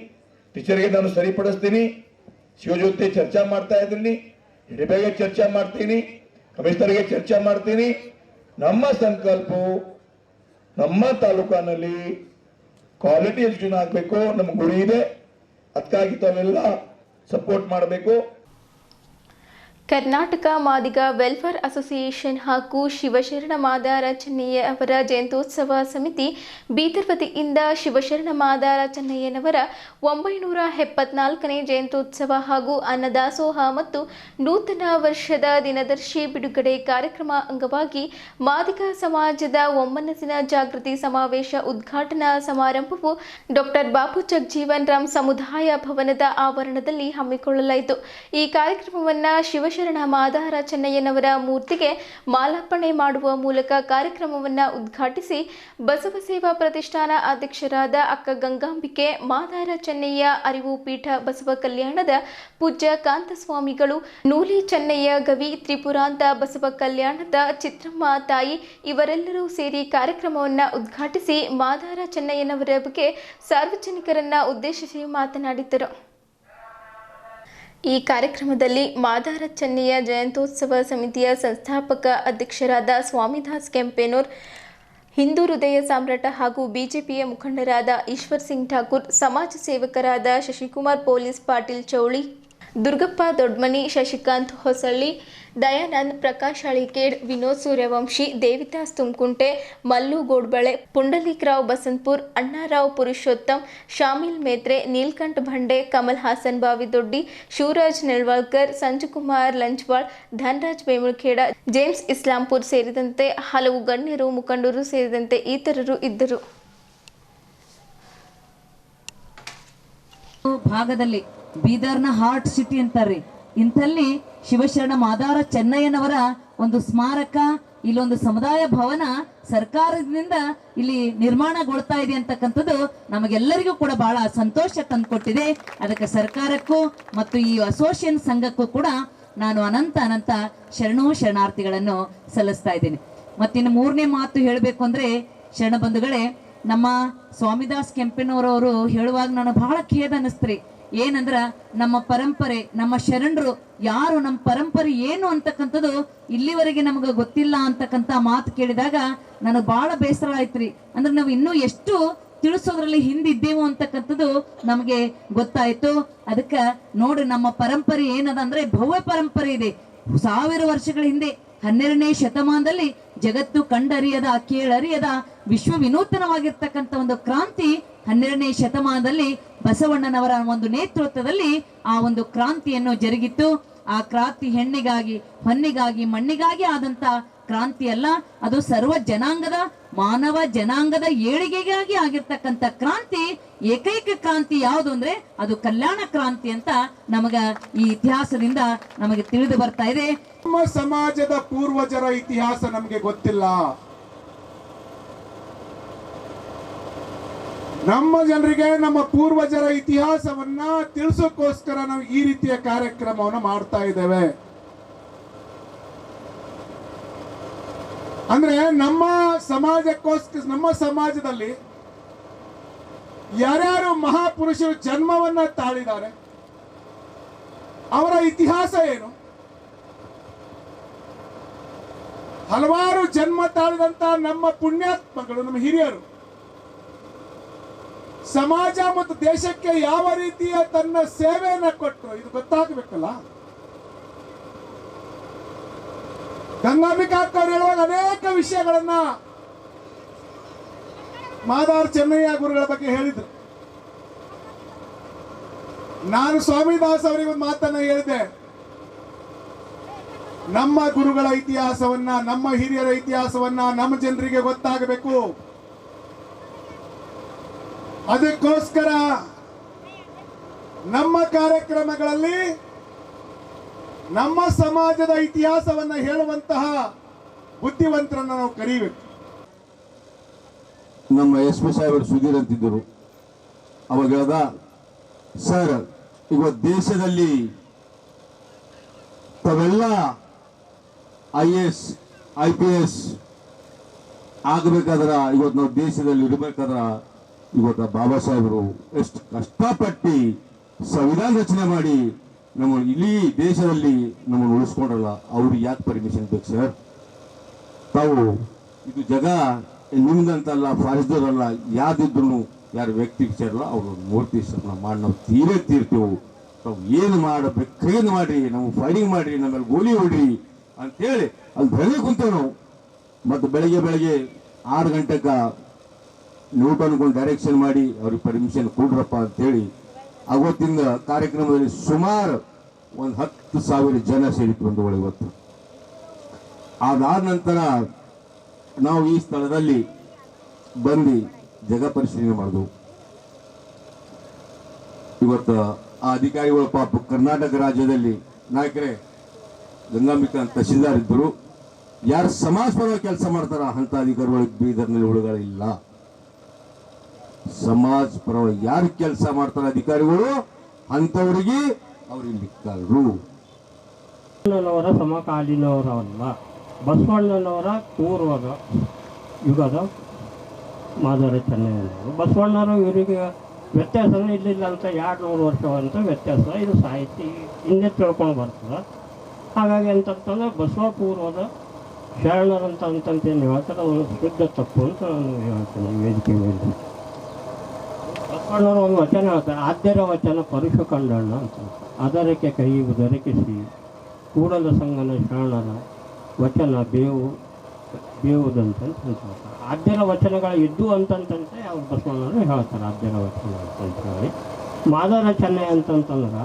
ಟೀಚರ್ಗೆ ನಾನು ಸರಿಪಡಿಸ್ತೀನಿ, ಶಿವ ಜೊತೆ ಚರ್ಚೆ ಮಾಡ್ತಾ ಇದ್ದೀನಿ, ಹಿಡಿಬೇಗೆ ಚರ್ಚೆ ಮಾಡ್ತೀನಿ, ಕಮಿಷನರ್ಗೆ ಚರ್ಚೆ ಮಾಡ್ತೀನಿ. ನಮ್ಮ ಸಂಕಲ್ಪ ನಮ್ಮ ತಾಲೂಕಿನಲ್ಲಿ ಕ್ವಾಲಿಟಿ ಎಜುಕೇಶನ್ ಆಗಬೇಕು, ನಮ್ಮ ಗುರಿ ಇದೆ. ಅದಕ್ಕಾಗಿ ತಾವೆಲ್ಲ ಸಪೋರ್ಟ್ ಮಾಡಬೇಕು. ಕರ್ನಾಟಕ ಮಾದಿಗ ವೆಲ್ಫೇರ್ ಅಸೋಸಿಯೇಷನ್ ಹಾಗೂ ಶಿವಶರಣ ಮಾದಾರ ಚೆನ್ನಯ್ಯ ಅವರ ಜಯಂತ್ಯೋತ್ಸವ ಸಮಿತಿ ಬೀದರ್ ವತಿಯಿಂದ ಶಿವಶರಣ ಮಾದಾರ ಚೆನ್ನಯ್ಯನವರ 974ನೇ ಜಯಂತ್ಯೋತ್ಸವ ಹಾಗೂ ಅನ್ನದಾಸೋಹ ಮತ್ತು ನೂತನ ವರ್ಷದ ದಿನದರ್ಶಿ ಬಿಡುಗಡೆ ಕಾರ್ಯಕ್ರಮ ಅಂಗವಾಗಿ ಮಾದಿಗ ಸಮಾಜದ ಒಮ್ಮನಸ್ಸಿನ ಜಾಗೃತಿ ಸಮಾವೇಶ ಉದ್ಘಾಟನಾ ಸಮಾರಂಭವು ಡಾಕ್ಟರ್ ಬಾಪು ಜಗಜೀವನ್ ರಾಮ್ ಸಮುದಾಯ ಭವನದ ಆವರಣದಲ್ಲಿ ಹಮ್ಮಿಕೊಳ್ಳಲಾಯಿತು. ಈ ಕಾರ್ಯಕ್ರಮವನ್ನು ಶಿವಶರಣ ಮಾದಾರ ಚೆನ್ನಯ್ಯನವರ ಮೂರ್ತಿಗೆ ಮಾಲಾರ್ಪಣೆ ಮಾಡುವ ಮೂಲಕ ಕಾರ್ಯಕ್ರಮವನ್ನು ಉದ್ಘಾಟಿಸಿ ಬಸವ ಸೇವಾ ಪ್ರತಿಷ್ಠಾನ ಅಧ್ಯಕ್ಷರಾದ ಅಕ್ಕ ಗಂಗಾಂಬಿಕೆ, ಮಾದಾರ ಚೆನ್ನಯ್ಯ ಅರಿವು ಪೀಠ ಬಸವ ಕಲ್ಯಾಣದ ಪೂಜ್ಯ ಕಾಂತಸ್ವಾಮಿಗಳು, ನೂಲಿ ಚೆನ್ನಯ್ಯ ಗವಿ, ತ್ರಿಪುರಾಂತ ಬಸವ ಕಲ್ಯಾಣದ ಚಿತ್ರಮ್ಮ ತಾಯಿ ಇವರೆಲ್ಲರೂ ಸೇರಿ ಕಾರ್ಯಕ್ರಮವನ್ನು ಉದ್ಘಾಟಿಸಿ ಮಾದಾರ ಚೆನ್ನಯ್ಯನವರ ಬಗ್ಗೆ ಸಾರ್ವಜನಿಕರನ್ನ ಉದ್ದೇಶಿಸಿ ಮಾತನಾಡಿದರು. ಈ ಕಾರ್ಯಕ್ರಮದಲ್ಲಿ ಮಾದಾರ ಚೆನ್ನಯ್ಯ ಜಯಂತ್ಯೋತ್ಸವ ಸಮಿತಿಯ ಸಂಸ್ಥಾಪಕ ಅಧ್ಯಕ್ಷರಾದ ಸ್ವಾಮಿದಾಸ್ ಕೆಂಪೇನೂರ್, ಹಿಂದೂ ಹೃದಯ ಸಾಮ್ರಾಟ ಹಾಗೂ ಬಿಜೆಪಿಯ ಮುಖಂಡರಾದ ಈಶ್ವರ್ ಸಿಂಗ್ ಠಾಕೂರ್, ಸಮಾಜ ಸೇವಕರಾದ ಶಶಿಕುಮಾರ್ ಪೊಲೀಸ್ ಪಾಟೀಲ್ ಚೌಳಿ, ದುರ್ಗಪ್ಪ ದೊಡ್ಮನಿ, ಶಶಿಕಾಂತ್ ಹೊಸಳ್ಳಿ, ದಯಾನಂದ್, ಪ್ರಕಾಶ್ ಅಳಿಕೇಡ್, ವಿನೋದ್ ಸೂರ್ಯವಂಶಿ, ದೇವಿದಾಸ್ ತುಮಕುಂಟೆ, ಮಲ್ಲು ಗೋಡ್ಬಳೆ, ಪುಂಡಲೀಕರಾವ್ ಬಸಂತಪುರ್, ಅಣ್ಣಾರಾವ್ ಪುರುಷೋತ್ತಮ್, ಶಾಮಿಲ್ ಮೇತ್ರೆ, ನೀಲ್ಕಂಠ್ ಭಂಡೆ, ಕಮಲ್ ಹಾಸನ್ ಬಾವಿದೊಡ್ಡಿ, ಶಿವರಾಜ್ ನೆಲ್ವಾಳ್ಕರ್, ಸಂಜುಕುಮಾರ್ ಲಂಚ್ವಾಳ್, ಧನರಾಜ್ ಬೇಮುಳಖೇಡ, ಜೇಮ್ಸ್ ಇಸ್ಲಾಂಪುರ್ ಸೇರಿದಂತೆ ಹಲವು ಗಣ್ಯರು, ಮುಖಂಡರು ಸೇರಿದಂತೆ ಇತರರು ಇದ್ದರು. ಭಾಗದಲ್ಲಿ ಬೀದರ್ನ ಹಾರ್ಟ್ ಸಿಟಿ ಅಂತಾರ್ರಿ, ಇಂಥಲ್ಲಿ ಶಿವಶರಣ ಮಾದಾರ ಚೆನ್ನಯ್ಯನವರ ಒಂದು ಸ್ಮಾರಕ, ಇಲ್ಲೊಂದು ಸಮುದಾಯ ಭವನ ಸರ್ಕಾರದಿಂದ ಇಲ್ಲಿ ನಿರ್ಮಾಣಗೊಳ್ತಾ ಇದೆ ಅಂತಕ್ಕಂಥದ್ದು ನಮಗೆಲ್ಲರಿಗೂ ಕೂಡ ಬಹಳ ಸಂತೋಷ ತಂದುಕೊಟ್ಟಿದೆ. ಅದಕ್ಕೆ ಸರ್ಕಾರಕ್ಕೂ ಮತ್ತು ಈ ಅಸೋಸಿಯೇಷನ್ ಸಂಘಕ್ಕೂ ಕೂಡ ನಾನು ಅನಂತ ಶರಣಾರ್ಥಿಗಳನ್ನು ಸಲ್ಲಿಸ್ತಾ ಇದ್ದೀನಿ. ಮತ್ತಿನ್ನು 3ನೇ ಮಾತು ಹೇಳಬೇಕು ಅಂದ್ರೆ, ಶರಣ ಬಂಧುಗಳೇ, ನಮ್ಮ ಸ್ವಾಮಿದಾಸ್ ಕೆಂಪೇನವರವರು ಹೇಳುವಾಗ ನಾನು ಬಹಳ ಖೇದ ಅನ್ನಿಸ್ತ್ರಿ. ಏನಂದ್ರ ನಮ್ಮ ಪರಂಪರೆ, ನಮ್ಮ ಶರಣರು ಯಾರು, ನಮ್ಮ ಪರಂಪರೆ ಏನು ಅಂತಕ್ಕಂಥದ್ದು ಇಲ್ಲಿವರೆಗೆ ನಮಗೆ ಗೊತ್ತಿಲ್ಲ ಅಂತಕ್ಕಂಥ ಮಾತು ಕೇಳಿದಾಗ ನನಗೆ ಬಹಳ ಬೇಸರ ಆಯ್ತ್ರಿ. ಅಂದ್ರೆ ನಾವು ಇನ್ನೂ ಎಷ್ಟು ತಿಳಿಸೋದ್ರಲ್ಲಿ ಹಿಂದಿದ್ದೇವು ಅಂತಕ್ಕಂಥದ್ದು ನಮಗೆ ಗೊತ್ತಾಯ್ತು. ಅದಕ್ಕೆ ನೋಡಿ, ನಮ್ಮ ಪರಂಪರೆ ಏನದ ಅಂದ್ರೆ ಭವ್ಯ ಪರಂಪರೆ ಇದೆ. 1000 ವರ್ಷಗಳ ಹಿಂದೆ 12ನೇ ಶತಮಾನದಲ್ಲಿ ಜಗತ್ತು ಕಂಡರಿಯದ ಕೇಳರಿಯದ ವಿಶ್ವ ವಿನೂತನವಾಗಿರ್ತಕ್ಕಂಥ ಒಂದು ಕ್ರಾಂತಿ 12ನೇ ಶತಮಾನದಲ್ಲಿ ಬಸವಣ್ಣನವರ ಒಂದು ನೇತೃತ್ವದಲ್ಲಿ ಆ ಒಂದು ಕ್ರಾಂತಿಯನ್ನು ಜರುಗಿತ್ತು. ಆ ಕ್ರಾಂತಿ ಹೆಣ್ಣಿಗಾಗಿ, ಹೊನ್ನಿಗಾಗಿ, ಮಣ್ಣಿಗಾಗಿ ಆದಂತ ಕ್ರಾಂತಿ ಅಲ್ಲ, ಅದು ಸರ್ವ ಜನಾಂಗದ, ಮಾನವ ಜನಾಂಗದ ಏಳಿಗೆಗಾಗಿ ಆಗಿರ್ತಕ್ಕಂಥ ಕ್ರಾಂತಿ. ಏಕೈಕ ಕ್ರಾಂತಿ ಯಾವುದು ಅಂದ್ರೆ ಅದು ಕಲ್ಯಾಣ ಕ್ರಾಂತಿ ಅಂತ ನಮಗ ಈ ಇತಿಹಾಸದಿಂದ ನಮಗೆ ತಿಳಿದು ಬರ್ತಾ ಇದೆ. ನಮ್ಮ ಸಮಾಜದ ಪೂರ್ವಜರ ಇತಿಹಾಸ ನಮಗೆ ಗೊತ್ತಿಲ್ಲ. ನಮ್ಮ ಜನರಿಗೆ ನಮ್ಮ ಪೂರ್ವಜರ ಇತಿಹಾಸವನ್ನ ತಿಳಿಸೋಕ್ಕೋಸ್ಕರ ನಾವು ಈ ರೀತಿಯ ಕಾರ್ಯಕ್ರಮವನ್ನು ಮಾಡ್ತಾ ಇದ್ದೇವೆ. ಅಂದ್ರೆ ನಮ್ಮ ಸಮಾಜಕ್ಕೋಸ್ಕರ, ನಮ್ಮ ಸಮಾಜದಲ್ಲಿ ಯಾರ್ಯಾರು ಮಹಾಪುರುಷರು ಜನ್ಮವನ್ನ ತಾಳಿದ್ದಾರೆ, ಅವರ ಇತಿಹಾಸ ಏನು, ಹಲವಾರು ಜನ್ಮ ತಾಳಿದಂತ ನಮ್ಮ ಪುಣ್ಯಾತ್ಮಗಳು, ನಮ್ಮ ಹಿರಿಯರು ಸಮಾಜ ಮತ್ತು ದೇಶಕ್ಕೆ ಯಾವ ರೀತಿಯ ತನ್ನ ಸೇವೆಯನ್ನ ಕೊಟ್ಟರು, ಇದು ಗೊತ್ತಾಗಬೇಕಲ್ಲ. ಗಂಗಾಂಬಿಕಾ ಅವರು ಹೇಳುವಾಗ ಅನೇಕ ವಿಷಯಗಳನ್ನ ಮಾದಾರ್ ಚೆನ್ನಯ್ಯ ಗುರುಗಳ ಬಗ್ಗೆ ಹೇಳಿದ್ರು. ನಾನು ಸ್ವಾಮಿದಾಸ್ ಅವರಿಗೆ ಒಂದು ಮಾತನ್ನ ಹೇಳಿದೆ, ನಮ್ಮ ಗುರುಗಳ ಇತಿಹಾಸವನ್ನ, ನಮ್ಮ ಹಿರಿಯರ ಇತಿಹಾಸವನ್ನ ನಮ್ಮ ಜನರಿಗೆ ಗೊತ್ತಾಗಬೇಕು. ಅದಕ್ಕೋಸ್ಕರ ನಮ್ಮ ಕಾರ್ಯಕ್ರಮಗಳಲ್ಲಿ ನಮ್ಮ ಸಮಾಜದ ಇತಿಹಾಸವನ್ನ ಹೇಳುವಂತಹ ಬುದ್ಧಿವಂತರನ್ನ ನಾವು ಕರೀಬೇಕು. ನಮ್ಮ SP ಸಾಹೇಬರು ಸುಧೀರ್ ಅಂತಿದ್ದರು. ಅವಾಗ ಹೇಳ್ದ, ಸರ್ ಇವತ್ತು ದೇಶದಲ್ಲಿ ತಾವೆಲ್ಲ IAS IPS ಆಗಬೇಕಾದ್ರ, ಇವತ್ತು ನಾವು ದೇಶದಲ್ಲಿ ಇರಬೇಕಾದ್ರ ಇವತ್ತು ಬಾಬಾ ಸಾಹೇಬರು ಎಷ್ಟು ಕಷ್ಟಪಟ್ಟು ಸಂವಿಧಾನ ರಚನೆ ಮಾಡಿ ನಮ್ಮ ಇಡೀ ದೇಶದಲ್ಲಿ ನಮ್ಮನ್ನು ಉಳಿಸ್ಕೊಂಡ್ರಲ್ಲ, ಅವ್ರಿಗೆ ಯಾಕೆ ಪರ್ಮಿಷನ್ ಬೇಕು ಸರ್? ತಾವು ಇದು ಜಗ ನಿಮ್ದಂತಲ್ಲ, ಫಾರಿಸ್ದವರಲ್ಲ, ಯಾವ್ದಿದ್ರು ಯಾರು ವ್ಯಕ್ತಿ ಸೇರಲ್ಲ, ಅವರು ಮೂರ್ತಿ ಮಾಡಿ ನಾವು ತೀರ್ತೀವಿ. ತಾವು ಏನು ಮಾಡಬೇಕು ಮಾಡ್ರಿ, ನಾವು ಫೈರಿಂಗ್ ಮಾಡ್ರಿ, ನಮ್ಮಲ್ಲಿ ಗೋಲಿ ಹೊಡ್ರಿ ಅಂತೇಳಿ ಅಲ್ಲಿ ಬೆಳಗ್ಗೆ ಕುಂತೇವೆ ನಾವು. ಮತ್ತು ಬೆಳಗ್ಗೆ 6 ಗಂಟೆಗೆ ನ್ಯೂಟನ್ಗೊಂಡು ಡೈರೆಕ್ಷನ್ ಮಾಡಿ ಅವ್ರಿಗೆ ಪರ್ಮಿಷನ್ ಕೊಡ್ರಪ್ಪ ಅಂತೇಳಿ ಅವತ್ತಿನ ಕಾರ್ಯಕ್ರಮದಲ್ಲಿ ಸುಮಾರು ಒಂದು 10,000 ಜನ ಸೇರಿತ್ತು ಬಂಧುಗಳು. ಇವತ್ತು ಅದಾದ ನಂತರ ನಾವು ಈ ಸ್ಥಳದಲ್ಲಿ ಬಂದು ಜಗ ಪರಿಶೀಲನೆ ಮಾಡಿದ್ವು. ಇವತ್ತು ಆ ಅಧಿಕಾರಿಗಳು ಪಾಪ ಕರ್ನಾಟಕ ರಾಜ್ಯದಲ್ಲಿ ನಾಯಕರೇ ಗಂಗಾಂಬಿಕಾ ತಹಶೀಲ್ದಾರ್ ಇದ್ದರು. ಯಾರು ಸಮಾಜ ಪರವಾಗಿ ಕೆಲಸ ಮಾಡ್ತಾರ ಅಂತ ಅಧಿಕಾರಿಗಳು ಬೀದರ್ನಲ್ಲಿ ಹುಡುಗಳಿಲ್ಲ. ಸಮಾಜ ಪರವಾಗಿ ಯಾರು ಕೆಲಸ ಮಾಡ್ತಾರ ಅಧಿಕಾರಿಗಳು ಅಂತವರಿಗೆ ಅವ್ರು ಲಿಕ್ಕಲ್ರು. ಬಸವಣ್ಣನವರ ಸಮಕಾಲೀನವರಲ್ಲ, ಬಸವಣ್ಣನವರ ಪೂರ್ವದ ಯುಗದ ಮಾದಾರ ಚೆನ್ನಯ್ಯನವರು. ಬಸವಣ್ಣರು ಇವರಿಗೆ ವ್ಯತ್ಯಾಸನೇ ಇರಲಿಲ್ಲ ಅಂತ 200 ವರ್ಷ ಅಂತ ವ್ಯತ್ಯಾಸ. ಇದು ಸಾಹಿತಿ ಹಿಂದೆ ತಿಳ್ಕೊಂಡು ಬರ್ತದೆ. ಹಾಗಾಗಿ ಅಂತಂತಂದ್ರೆ ಬಸವ ಪೂರ್ವದ ಶರಣರಂತ ಅಂತಂತೇನು ಹೇಳ್ತಾರೆ, ಅದು ಶುದ್ಧ ತಪ್ಪು ಅಂತ ನಾನು ಹೇಳ್ತೇನೆ ಈ ವೇದಿಕೆ ಮೇಲೆ. ಬಸವಣ್ಣವರು ಒಂದು ವಚನ ಹೇಳ್ತಾರೆ, ಆದ್ಯರ ವಚನ ಪರುಷ ಕಂಡಣ್ಣ ಅಂತ. ಅದರಕ್ಕೆ ಕೈ ಉದರಕಿಸಿ ಕೂಡಲ ಸಂಗನ ಶರಣರ ವಚನ ಬೇವುದಂತ ಹೇಳ್ತಾರೆ. ಆದ್ಯರ ವಚನಗಳು ಇದ್ದು ಅಂತಂತೆ ಅವ್ರು ಬಸವಣ್ಣವರು ಹೇಳ್ತಾರೆ, ಆದ್ಯರ ವಚನ ಅಂತ ಹೇಳಿ. ಮಾದಾರ ಚೆನ್ನಯ್ಯ ಅಂತಂತಂದ್ರೆ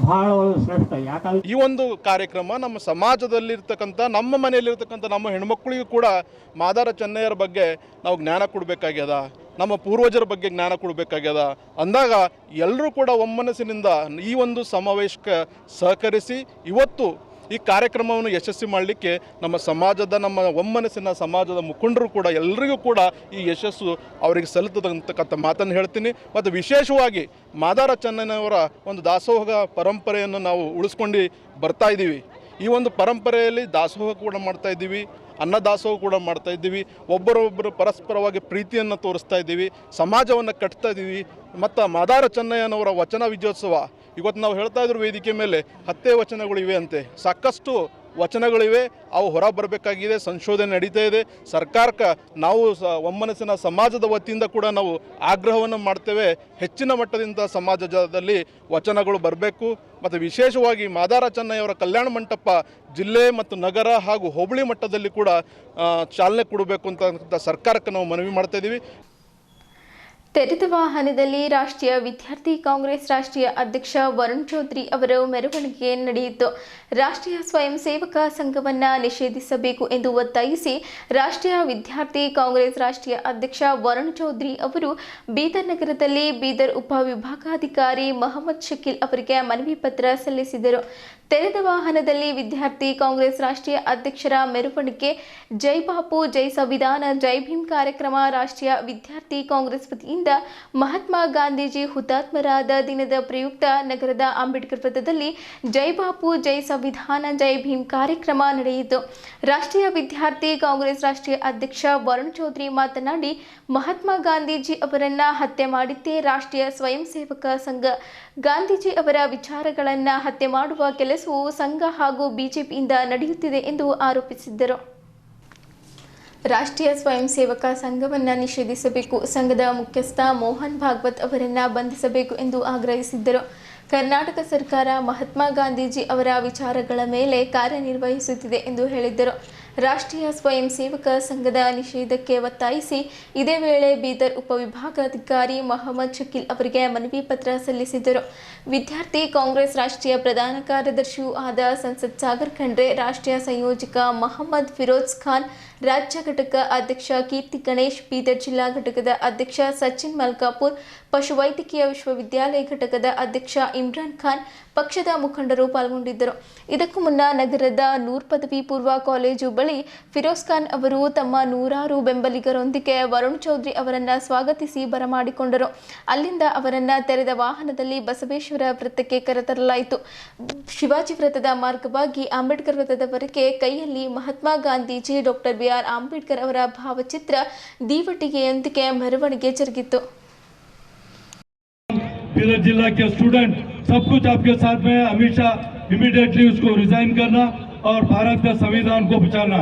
ಬಹಳ ಒಂದು ಶ್ರೇಷ್ಠ. ಯಾಕಂದ್ರೆ ಈ ಒಂದು ಕಾರ್ಯಕ್ರಮ ನಮ್ಮ ಸಮಾಜದಲ್ಲಿರ್ತಕ್ಕಂಥ, ನಮ್ಮ ಮನೆಯಲ್ಲಿರ್ತಕ್ಕಂಥ ನಮ್ಮ ಹೆಣ್ಮಕ್ಳಿಗೂ ಕೂಡ ಮಾದಾರ ಚೆನ್ನಯ್ಯರ ಬಗ್ಗೆ ನಾವು ಜ್ಞಾನ ಕೊಡಬೇಕಾಗ್ಯದ, ನಮ್ಮ ಪೂರ್ವಜರ ಬಗ್ಗೆ ಜ್ಞಾನ ಕೊಡಬೇಕಾಗ್ಯದ ಅಂದಾಗ ಎಲ್ಲರೂ ಕೂಡ ಒಮ್ಮನಸ್ಸಿನಿಂದ ಈ ಒಂದು ಸಮಾವೇಶಕ್ಕೆ ಸಹಕರಿಸಿ ಇವತ್ತು ಈ ಕಾರ್ಯಕ್ರಮವನ್ನು ಯಶಸ್ವಿ ಮಾಡಲಿಕ್ಕೆ ನಮ್ಮ ಸಮಾಜದ, ನಮ್ಮ ಒಮ್ಮನಸ್ಸಿನ ಸಮಾಜದ ಮುಖಂಡರು ಕೂಡ ಎಲ್ಲರಿಗೂ ಕೂಡ ಈ ಯಶಸ್ಸು ಅವರಿಗೆ ಸಲ್ಲುತ್ತದಂತಕ್ಕಂಥ ಮಾತನ್ನು ಹೇಳ್ತೀನಿ. ಮತ್ತು ವಿಶೇಷವಾಗಿ ಮಾದಾರ ಚೆನ್ನಯ್ಯನವರ ಒಂದು ದಾಸೋಹ ಪರಂಪರೆಯನ್ನು ನಾವು ಉಳಿಸ್ಕೊಂಡು ಬರ್ತಾ ಇದ್ದೀವಿ. ಈ ಒಂದು ಪರಂಪರೆಯಲ್ಲಿ ದಾಸೋಹ ಕೂಡ ಮಾಡ್ತಾ ಇದ್ದೀವಿ, ಅನ್ನದಾಸೋಹ ಕೂಡ ಮಾಡ್ತಾ ಇದ್ದೀವಿ, ಒಬ್ಬರೊಬ್ಬರು ಪರಸ್ಪರವಾಗಿ ಪ್ರೀತಿಯನ್ನು ತೋರಿಸ್ತಾ ಇದ್ದೀವಿ, ಸಮಾಜವನ್ನು ಕಟ್ತಾ ಇದ್ದೀವಿ. ಮತ್ತು ಮಾದಾರ ಚೆನ್ನಯ್ಯನವರ ವಚನ ವಿಜಯೋತ್ಸವ ಇವತ್ತು ನಾವು ಹೇಳ್ತಾ ಇದ್ರು ವೇದಿಕೆ ಮೇಲೆ 10 ವಚನಗಳಿವೆ ಅಂತೆ. ಸಾಕಷ್ಟು ವಚನಗಳಿವೆ, ಅವು ಹೊರ ಬರಬೇಕಾಗಿದೆ. ಸಂಶೋಧನೆ ನಡೀತಾ ಇದೆ. ಸರ್ಕಾರಕ್ಕೆ ನಾವು ಒಮ್ಮನಸ್ಸಿನ ಸಮಾಜದ ವತಿಯಿಂದ ಕೂಡ ನಾವು ಆಗ್ರಹವನ್ನು ಮಾಡ್ತೇವೆ. ಹೆಚ್ಚಿನ ಮಟ್ಟದಿಂದ ಸಮಾಜದಲ್ಲಿ ವಚನಗಳು ಬರಬೇಕು. ಮತ್ತು ವಿಶೇಷವಾಗಿ ಮಾದಾರ ಚೆನ್ನಯ್ಯವರ ಕಲ್ಯಾಣ ಮಂಟಪ ಜಿಲ್ಲೆ ಮತ್ತು ನಗರ ಹಾಗೂ ಹೋಬಳಿ ಮಟ್ಟದಲ್ಲಿ ಕೂಡ ಚಾಲನೆ ಕೊಡಬೇಕು ಅಂತ ಸರ್ಕಾರಕ್ಕೆ ನಾವು ಮನವಿ ಮಾಡ್ತಾ ಇದ್ದೀವಿ. ತೆರೆದ ವಾಹನದಲ್ಲಿ ರಾಷ್ಟ್ರೀಯ ವಿದ್ಯಾರ್ಥಿ ಕಾಂಗ್ರೆಸ್ ರಾಷ್ಟ್ರೀಯ ಅಧ್ಯಕ್ಷ ವರುಣ್ ಚೌಧರಿ ಅವರ ಮೆರವಣಿಗೆ ನಡೆಯಿತು. ರಾಷ್ಟ್ರೀಯ ಸ್ವಯಂ ಸೇವಕ ಸಂಘವನ್ನು ನಿಷೇಧಿಸಬೇಕು ಎಂದು ಒತ್ತಾಯಿಸಿ ರಾಷ್ಟ್ರೀಯ ವಿದ್ಯಾರ್ಥಿ ಕಾಂಗ್ರೆಸ್ ರಾಷ್ಟ್ರೀಯ ಅಧ್ಯಕ್ಷ ವರುಣ್ ಚೌಧರಿ ಅವರು ಬೀದರ್ ನಗರದಲ್ಲಿ ಬೀದರ್ ಉಪವಿಭಾಗಾಧಿಕಾರಿ ಮೊಹಮ್ಮದ್ ಶಕೀಲ್ ಅವರಿಗೆ ಮನವಿ ಪತ್ರ ಸಲ್ಲಿಸಿದರು. ತೆರೆದ ವಾಹನದಲ್ಲಿ ವಿದ್ಯಾರ್ಥಿ ಕಾಂಗ್ರೆಸ್ ರಾಷ್ಟ್ರೀಯ ಅಧ್ಯಕ್ಷರ ಮೆರವಣಿಗೆ ಜೈ ಬಾಪು ಜೈ ಸಂವಿಧಾನ ಜೈ ಭೀಮ್ ಕಾರ್ಯಕ್ರಮ ರಾಷ್ಟ್ರೀಯ ವಿದ್ಯಾರ್ಥಿ ಕಾಂಗ್ರೆಸ್ ವತಿಯಿಂದ ಮಹಾತ್ಮ ಗಾಂಧೀಜಿ ಹುತಾತ್ಮರಾದ ದಿನದ ಪ್ರಯುಕ್ತ ನಗರದ ಅಂಬೇಡ್ಕರ್ ವೃತ್ತದಲ್ಲಿ ಜೈ ಬಾಪು ಜೈ ಸಂವಿಧಾನ ಜೈ ಭೀಮ್ ಕಾರ್ಯಕ್ರಮ ನಡೆಯಿತು. ರಾಷ್ಟ್ರೀಯ ವಿದ್ಯಾರ್ಥಿ ಕಾಂಗ್ರೆಸ್ ರಾಷ್ಟ್ರೀಯ ಅಧ್ಯಕ್ಷ ವರುಣ್ ಚೌಧರಿ ಮಾತನಾಡಿ, ಮಹಾತ್ಮ ಗಾಂಧೀಜಿ ಅವರನ್ನ ಹತ್ಯೆ ಮಾಡಿದ್ದೇ ರಾಷ್ಟ್ರೀಯ ಸ್ವಯಂ ಸೇವಕ ಸಂಘ. ಗಾಂಧೀಜಿ ಅವರ ವಿಚಾರಗಳನ್ನು ಹತ್ಯೆ ಮಾಡುವ ಕೆಲಸವು ಸಂಘ ಹಾಗೂ ಬಿಜೆಪಿಯಿಂದ ನಡೆಯುತ್ತಿದೆ ಎಂದು ಆರೋಪಿಸಿದ್ದರು. ರಾಷ್ಟ್ರೀಯ ಸ್ವಯಂ ಸೇವಕ ಸಂಘವನ್ನು ನಿಷೇಧಿಸಬೇಕು, ಸಂಘದ ಮುಖ್ಯಸ್ಥ ಮೋಹನ್ ಭಾಗವತ್ ಅವರನ್ನು ಬಂಧಿಸಬೇಕು ಎಂದು ಆಗ್ರಹಿಸಿದ್ದರು. ಕರ್ನಾಟಕ ಸರ್ಕಾರ ಮಹಾತ್ಮ ಗಾಂಧೀಜಿ ಅವರ ವಿಚಾರಗಳ ಮೇಲೆ ಕಾರ್ಯನಿರ್ವಹಿಸುತ್ತಿದೆ ಎಂದು ಹೇಳಿದ್ದರು. ರಾಷ್ಟ್ರೀಯ ಸ್ವಯಂ ಸೇವಕ ಸಂಘದ ನಿಷೇಧಕ್ಕೆ ಒತ್ತಾಯಿಸಿ ಇದೇ ವೇಳೆ ಬೀದರ್ ಉಪವಿಭಾಗಾಧಿಕಾರಿ ಮೊಹಮ್ಮದ್ ಶಕೀಲ್ ಅವರಿಗೆ ಮನವಿ ಪತ್ರ ಸಲ್ಲಿಸಿದರು. ವಿದ್ಯಾರ್ಥಿ ಕಾಂಗ್ರೆಸ್ ರಾಷ್ಟ್ರೀಯ ಪ್ರಧಾನ ಕಾರ್ಯದರ್ಶಿಯೂ ಆದ ಸಂಸತ್ ಸಾಗರ್ ಖಂಡ್ರೆ, ರಾಷ್ಟ್ರೀಯ ಸಂಯೋಜಕ ಮೊಹಮ್ಮದ್ ಫಿರೋಜ್ ಖಾನ್, ರಾಜ್ಯ ಘಟಕ ಅಧ್ಯಕ್ಷ ಕೀರ್ತಿ ಗಣೇಶ್, ಬೀದರ್ ಜಿಲ್ಲಾ ಘಟಕದ ಅಧ್ಯಕ್ಷ ಸಚಿನ್ ಮಲ್ಕಾಪುರ್, ಪಶುವೈದ್ಯಕೀಯ ವಿಶ್ವವಿದ್ಯಾಲಯ ಘಟಕದ ಅಧ್ಯಕ್ಷ ಇಮ್ರಾನ್ ಖಾನ್, ಪಕ್ಷದ ಮುಖಂಡರು ಪಾಲ್ಗೊಂಡಿದ್ದರು. ಇದಕ್ಕೂ ಮುನ್ನ ನಗರದ ನೂರ್ ಪದವಿ ಪೂರ್ವ ಕಾಲೇಜು ಬಳಿ ಫಿರೋಜ್ ಖಾನ್ ಅವರು ತಮ್ಮ ನೂರಾರು ಬೆಂಬಲಿಗರೊಂದಿಗೆ ವರುಣ್ ಚೌಧರಿ ಅವರನ್ನು ಸ್ವಾಗತಿಸಿ ಬರಮಾಡಿಕೊಂಡರು. ಅಲ್ಲಿಂದ ಅವರನ್ನು ತೆರೆದ ವಾಹನದಲ್ಲಿ ಬಸವೇಶ್ವರ ವೃತ್ತಕ್ಕೆ ಕರೆತರಲಾಯಿತು. ಶಿವಾಜಿ ವೃತ್ತದ ಮಾರ್ಗವಾಗಿ ಅಂಬೇಡ್ಕರ್ ವೃತ್ತದವರೆಗೆ ಕೈಯಲ್ಲಿ ಮಹಾತ್ಮ ಗಾಂಧೀಜಿ, ಡಾಕ್ಟರ್ BR ಅಂಬೇಡ್ಕರ್ ಅವರ ಭಾವಚಿತ್ರ ದೀವಟಿಗೆಯೊಂದಿಗೆ ಮೆರವಣಿಗೆ ಜರುಗಿತು. बीदर जिला के स्टूडेंट सब कुछ आपके साथ में, हमेशा इमीडिएटली उसको रिजाइन करना और भारत का संविधान को बचाना.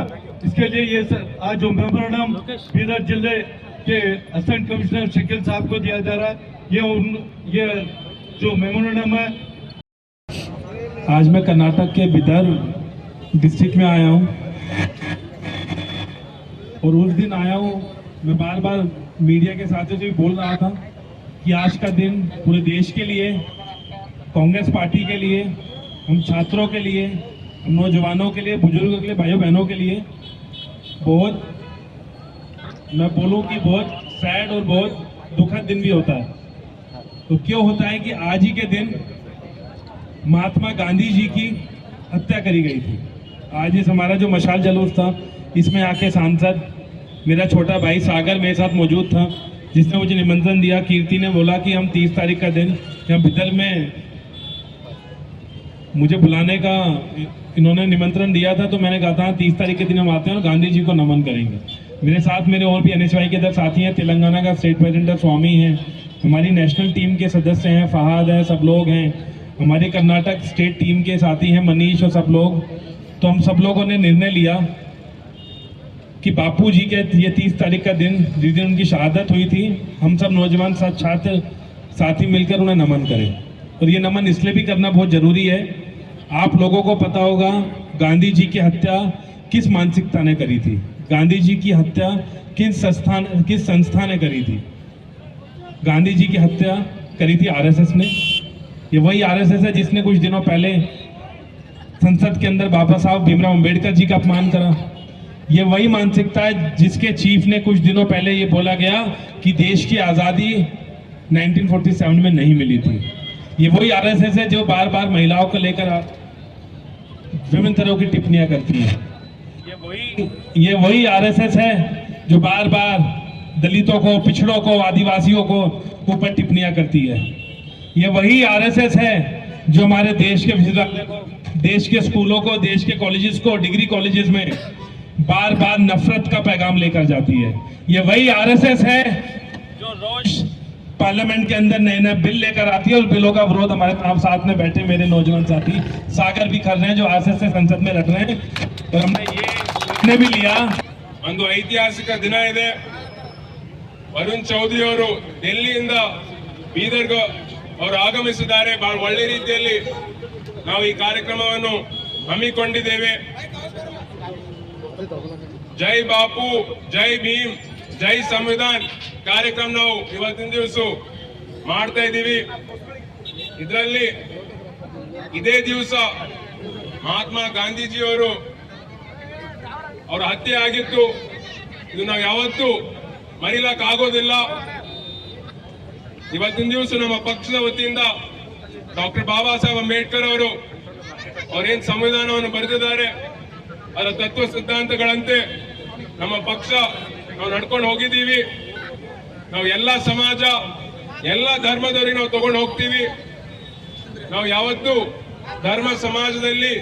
इसके लिए ये आज जो मेमोरेंडम बीदर जिले के असिस्टेंट कमिश्नर शकील साहब को दिया जा रहा है, ये जो मेमोरेंडम है. आज मैं कर्नाटक के बीदर डिस्ट्रिक्ट में आया हूँ और उस दिन आया हूँ मैं बार बार मीडिया के साथियों से भी बोल रहा था कि आज का दिन पूरे देश के लिए, कांग्रेस पार्टी के लिए, हम छात्रों के लिए, हम नौजवानों के लिए, बुजुर्गों के लिए, भाइयों बहनों के लिए बहुत, मैं बोलूँ कि बहुत सैड और बहुत दुखद दिन भी होता है. तो क्यों होता है कि आज ही के दिन महात्मा गांधी जी की हत्या करी गई थी. आज इस हमारा जो मशाल जुलूस था, इसमें आके सांसद मेरा छोटा भाई सागर मेरे साथ मौजूद था, जिसने मुझे निमंत्रण दिया. कीर्ति ने बोला कि हम 30 तारीख का दिन यहाँ बिदर में मुझे बुलाने का इन्होंने निमंत्रण दिया था, तो मैंने कहा था 30 तारीख के दिन हम आते हैं और गांधी जी को नमन करेंगे. मेरे साथ मेरे और भी NSY के इधर साथी हैं, तेलंगाना का स्टेट प्रेसिडेंट स्वामी हैं, हमारी नेशनल टीम के सदस्य हैं, फहाद हैं, सब लोग हैं, हमारे कर्नाटक स्टेट टीम के साथी हैं मनीष और सब लोग. तो हम सब लोगों ने निर्णय लिया कि बापू जी के ये 30 तारीख का दिन, जिस दिन उनकी शहादत हुई थी, हम सब नौजवान छात्र साथी मिलकर उन्हें नमन करें. और ये नमन इसलिए भी करना बहुत ज़रूरी है, आप लोगों को पता होगा गांधी जी की हत्या किस मानसिकता ने करी थी, गांधी जी की हत्या किस संस्था ने करी थी. गांधी जी की हत्या करी थी RSS ने. ये वही RSS है जिसने कुछ दिनों पहले संसद के अंदर बाबा साहब भीमराव अंबेडकर जी का अपमान करा. ये वही मानसिकता है जिसके चीफ ने कुछ दिनों पहले ये बोला गया कि देश की आज़ादी 1947 में नहीं मिली थी. ये वही RSS है जो बार बार महिलाओं को लेकर विभिन्न तरह की टिप्पणियां करती है. ये वही RSS है जो बार बार दलितों को, पिछड़ों को, आदिवासियों को ऊपर टिप्पणियां करती है. ये वही RSS है जो हमारे देश के विश्वविद्यालय को देश के स्कूलों को, देश के कॉलेजेस को, डिग्री कॉलेजेस में बार बार नफरत का पैगाम लेकर जाती है। ये वही आरएसएस है जो रोज पार्लियामेंट के अंदर नए नए बिल लेकर आती है, और बिलों का विरोध हमारे साथ में बैठे मेरे नौजवान साथी सागर भी कर रहे हैं, जो आरएसएस से संसद में लड़ रहे हैं। तो हमने ये निर्णय भी लिया। ಒಂದು ಐತಿಹಾಸಿಕ ದಿನ ಇದೆ. ವರುಣ್ ಚೌಧರಿ ಅವರು ಡೆಲ್ಲಿಯಿಂದ ಬೀದರ್ಗೆ ಅವರು ಆಗಮಿಸಿದ್ದಾರೆ. ಬಹಳ ಒಳ್ಳೆ ರೀತಿಯಲ್ಲಿ ನಾವು ಈ ಕಾರ್ಯಕ್ರಮವನ್ನು ಹಮ್ಮಿಕೊಂಡಿದ್ದೇವೆ. ಜೈ ಬಾಪು, ಜೈ ಭೀಮ್, ಜೈ ಸಂವಿಧಾನ್ ಕಾರ್ಯಕ್ರಮ ನಾವು ಇವತ್ತಿನ ದಿವಸ ಮಾಡ್ತಾ ಇದ್ದೀವಿ. ಇದರಲ್ಲಿ ಇದೇ ದಿವಸ ಮಹಾತ್ಮ ಗಾಂಧೀಜಿಯವರು ಅವರ ಹತ್ಯೆ ಆಗಿತ್ತು. ಇದು ನಾವು ಯಾವತ್ತೂ ಮರಿಲಕ್ಕಾಗೋದಿಲ್ಲ. ಇವತ್ತಿನ ದಿವಸ ನಮ್ಮ ಪಕ್ಷದ ವತಿಯಿಂದ ಡಾಕ್ಟರ್ ಬಾಬಾ ಸಾಹೇಬ್ ಅಂಬೇಡ್ಕರ್ ಅವರು ಅವರೇನು ಸಂವಿಧಾನವನ್ನು ಬರೆದಿದ್ದಾರೆ ಅದರ ತತ್ವ ಸಿದ್ಧಾಂತಗಳಂತೆ ನಮ್ಮ ಪಕ್ಷ ನಾವು ನಡ್ಕೊಂಡು ಹೋಗಿದ್ದೀವಿ. ನಾವು ಎಲ್ಲ ಸಮಾಜ, ಎಲ್ಲ ಧರ್ಮದವರಿಗೆ ನಾವು ತಗೊಂಡು ಹೋಗ್ತೀವಿ. ನಾವು ಯಾವತ್ತೂ ಧರ್ಮ ಸಮಾಜದಲ್ಲಿ,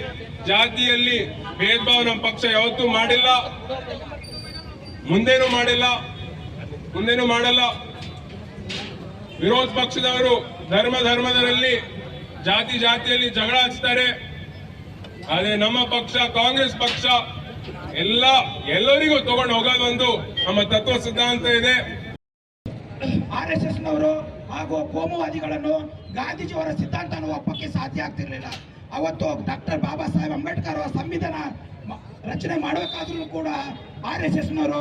ಜಾತಿಯಲ್ಲಿ ಭೇದ ಭಾವ ನಮ್ಮ ಪಕ್ಷ ಯಾವತ್ತೂ ಮಾಡಿಲ್ಲ, ಮುಂದೇನೂ ಮಾಡಲ್ಲ. ವಿರೋಧ ಪಕ್ಷದವರು ಧರ್ಮದಲ್ಲಿ, ಜಾತಿಯಲ್ಲಿ ಜಗಳ ಹಚ್ತಾರೆ. ಆದ್ರೆ ನಮ್ಮ ಪಕ್ಷ, ಕಾಂಗ್ರೆಸ್ ಪಕ್ಷ ಎಲ್ಲರಿಗೂ ತಗೊಂಡು ಹೋಗೋದೊಂದು ನಮ್ಮ ತತ್ವ ಸಿದ್ಧಾಂತ ಇದೆ. ಆರ್ಎಸ್ಎಸ್ ನವರು ಹಾಗೂ ಕೋಮುವಾದಿಗಳನ್ನು ಗಾಂಧೀಜಿಯವರ ಸಿದ್ಧಾಂತವನ್ನು ಒಪ್ಪಕ್ಕೆ ಸಾಧ್ಯ ಆಗ್ತಿರ್ಲಿಲ್ಲ. ಅವತ್ತು ಡಾಕ್ಟರ್ ಬಾಬಾ ಸಾಹೇಬ್ ಅಂಬೇಡ್ಕರ್ ಅವರ ಸಂವಿಧಾನ ರಚನೆ ಮಾಡಬೇಕಾದ್ರೂ ಕೂಡ ಆರ್ಎಸ್ಎಸ್ ನವರು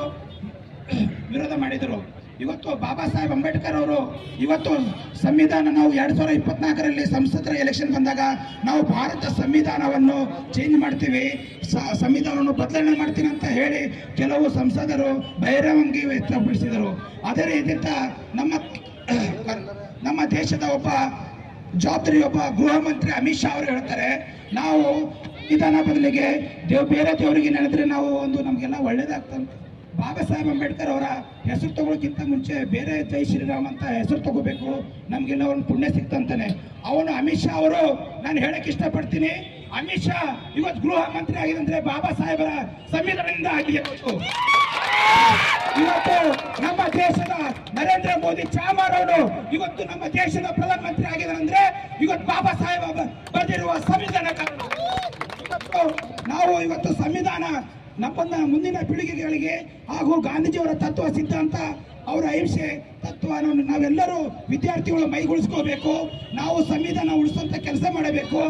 ವಿರೋಧ ಮಾಡಿದರು. ಇವತ್ತು ಬಾಬಾ ಸಾಹೇಬ್ ಅಂಬೇಡ್ಕರ್ ಅವರು ಇವತ್ತು ಸಂವಿಧಾನ ನಾವು 2024ರಲ್ಲಿ ಸಂಸದರ ಎಲೆಕ್ಷನ್ ಬಂದಾಗ ನಾವು ಭಾರತ ಸಂವಿಧಾನವನ್ನು ಚೇಂಜ್ ಮಾಡ್ತೀವಿ, ಸಂವಿಧಾನವನ್ನು ಬದಲಾವಣೆ ಮಾಡ್ತೀನಿ ಅಂತ ಹೇಳಿ ಕೆಲವು ಸಂಸದರು ಬಹಿರಂಗಿ ವ್ಯಕ್ತಪಡಿಸಿದರು. ಅದೇ ರೀತಿ ನಮ್ಮ ದೇಶದ ಒಬ್ಬ ಗೃಹ ಮಂತ್ರಿ ಅಮಿತ್ ಶಾ ಅವರು ಹೇಳ್ತಾರೆ, ನಾವು ಸಂವಿಧಾನ ಬದಲಿಗೆ ಬೇರೆ ದೇವರಿಗೆ ನೆನೆದ್ರೆ ನಾವು ನಮಗೆಲ್ಲ ಒಳ್ಳೇದಾಗ್ತದೆ. ಬಾಬಾ ಸಾಹೇಬ್ ಅಂಬೇಡ್ಕರ್ ಅವರ ಹೆಸರು ತಗೊಳ್ಳೋಕ್ಕಿಂತ ಮುಂಚೆ ಬೇರೆ ಜೈ ಶ್ರೀರಾಮ್ ಅಂತ ಹೆಸರು ತಗೋಬೇಕು, ನಮಗೆಲ್ಲ ಒಂದು ಪುಣ್ಯ ಸಿಕ್ತಂತಾನೆ. ಅವನು ಅಮಿತ್ ಶಾ ಅವರು, ನಾನು ಹೇಳಕ್ ಇಷ್ಟಪಡ್ತೀನಿ, ಅಮಿತ್ ಶಾ ಇವತ್ತು ಗೃಹ ಮಂತ್ರಿ ಆಗಿದಂದ್ರೆ ಬಾಬಾ ಸಾಹೇಬರ ಸಂವಿಧಾನದಿಂದ ಆಗಿರಬೇಕು. ಇವತ್ತು ನಮ್ಮ ದೇಶದ ನರೇಂದ್ರ ಮೋದಿ ಚಾಮರವರು ಇವತ್ತು ನಮ್ಮ ದೇಶದ ಪ್ರಧಾನಮಂತ್ರಿ ಆಗಿದಾರಂದ್ರೆ ಇವತ್ತು ಬಾಬಾ ಸಾಹೇಬ್ ಬರೆದಿರುವ ಸಂವಿಧಾನ ಕಾರಣ. ನಾವು ಇವತ್ತು ಸಂವಿಧಾನ ನಮ್ಮ ಮುಂದಿನ ಪೀಳಿಗೆಗಳಿಗೆ ಹಾಗೂ ಗಾಂಧೀಜಿಯವರ ತತ್ವ ಸಿದ್ಧಾಂತ, ಅವರ ಅಹಿಂಸೆ ತತ್ವವನ್ನು ನಾವೆಲ್ಲರೂ ವಿದ್ಯಾರ್ಥಿಗಳು ಮೈಗೂಡಿಸ್ಕೋಬೇಕು. ನಾವು ಸಂವಿಧಾನ ಉಳಿಸುವಂತ ಕೆಲಸ ಮಾಡಬೇಕು.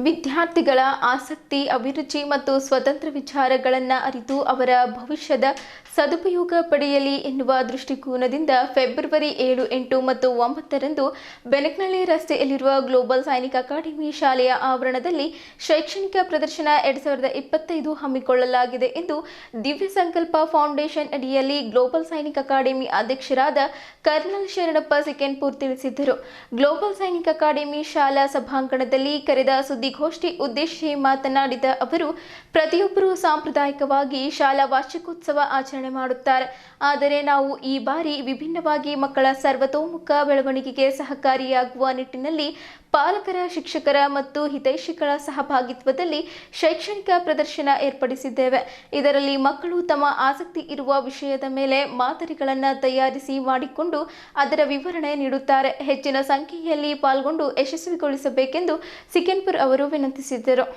ವಿದ್ಯಾರ್ಥಿಗಳ ಆಸಕ್ತಿ, ಅಭಿರುಚಿ ಮತ್ತು ಸ್ವತಂತ್ರ ವಿಚಾರಗಳನ್ನು ಅರಿತು ಅವರ ಭವಿಷ್ಯದ ಸದುಪಯೋಗ ಪಡೆಯಲಿ ಎನ್ನುವ ದೃಷ್ಟಿಕೋನದಿಂದ ಫೆಬ್ರವರಿ 7, 8 ಮತ್ತು 9ರಂದು ಬೆನಕನಹಳ್ಳಿ ರಸ್ತೆಯಲ್ಲಿರುವ ಗ್ಲೋಬಲ್ ಸೈನಿಕ್ ಅಕಾಡೆಮಿ ಶಾಲೆಯ ಆವರಣದಲ್ಲಿ ಶೈಕ್ಷಣಿಕ ಪ್ರದರ್ಶನ 2025 ಹಮ್ಮಿಕೊಳ್ಳಲಾಗಿದೆ ಎಂದು ದಿವ್ಯ ಸಂಕಲ್ಪ ಫೌಂಡೇಶನ್ ಅಡಿಯಲ್ಲಿ ಗ್ಲೋಬಲ್ ಸೈನಿಕ್ ಅಕಾಡೆಮಿ ಅಧ್ಯಕ್ಷರಾದ ಕರ್ನಲ್ ಶರಣಪ್ಪ ಸಿಕೆನ್ಪುರ್ ತಿಳಿಸಿದರು. ಗ್ಲೋಬಲ್ ಸೈನಿಕ್ ಅಕಾಡೆಮಿ ಶಾಲಾ ಸಭಾಂಗಣದಲ್ಲಿ ಕರೆದ ಸುದ್ದಿಗೋಷ್ಠಿ ಉದ್ದೇಶಿಸಿ ಮಾತನಾಡಿದ ಅವರು, ಪ್ರತಿಯೊಬ್ಬರೂ ಸಾಂಪ್ರದಾಯಿಕವಾಗಿ ಶಾಲಾ ವಾರ್ಷಿಕೋತ್ಸವ ಆಚರಣೆ ಮಾಡುತ್ತಾರೆ. ಆದರೆ ನಾವು ಈ ಬಾರಿ ವಿಭಿನ್ನವಾಗಿ ಮಕ್ಕಳ ಸರ್ವತೋಮುಖ ಬೆಳವಣಿಗೆಗೆ ಸಹಕಾರಿಯಾಗುವ ನಿಟ್ಟಿನಲ್ಲಿ ಪಾಲಕರ, ಶಿಕ್ಷಕರ ಮತ್ತು ಹಿತೈಷಿಗಳ ಸಹಭಾಗಿತ್ವದಲ್ಲಿ ಶೈಕ್ಷಣಿಕ ಪ್ರದರ್ಶನ ಏರ್ಪಡಿಸಿದ್ದೇವೆ. ಇದರಲ್ಲಿ ಮಕ್ಕಳು ತಮ್ಮ ಆಸಕ್ತಿ ಇರುವ ವಿಷಯದ ಮೇಲೆ ಮಾದರಿಗಳನ್ನು ತಯಾರಿಸಿ ಮಾಡಿಕೊಂಡು ಅದರ ವಿವರಣೆ ನೀಡುತ್ತಾರೆ. ಹೆಚ್ಚಿನ ಸಂಖ್ಯೆಯಲ್ಲಿ ಪಾಲ್ಗೊಂಡು ಯಶಸ್ವಿಗೊಳಿಸಬೇಕೆಂದು ಸಿಕೆನ್ಪುರ್ ಅವರು ವಿನಂತಿಸಿದರು.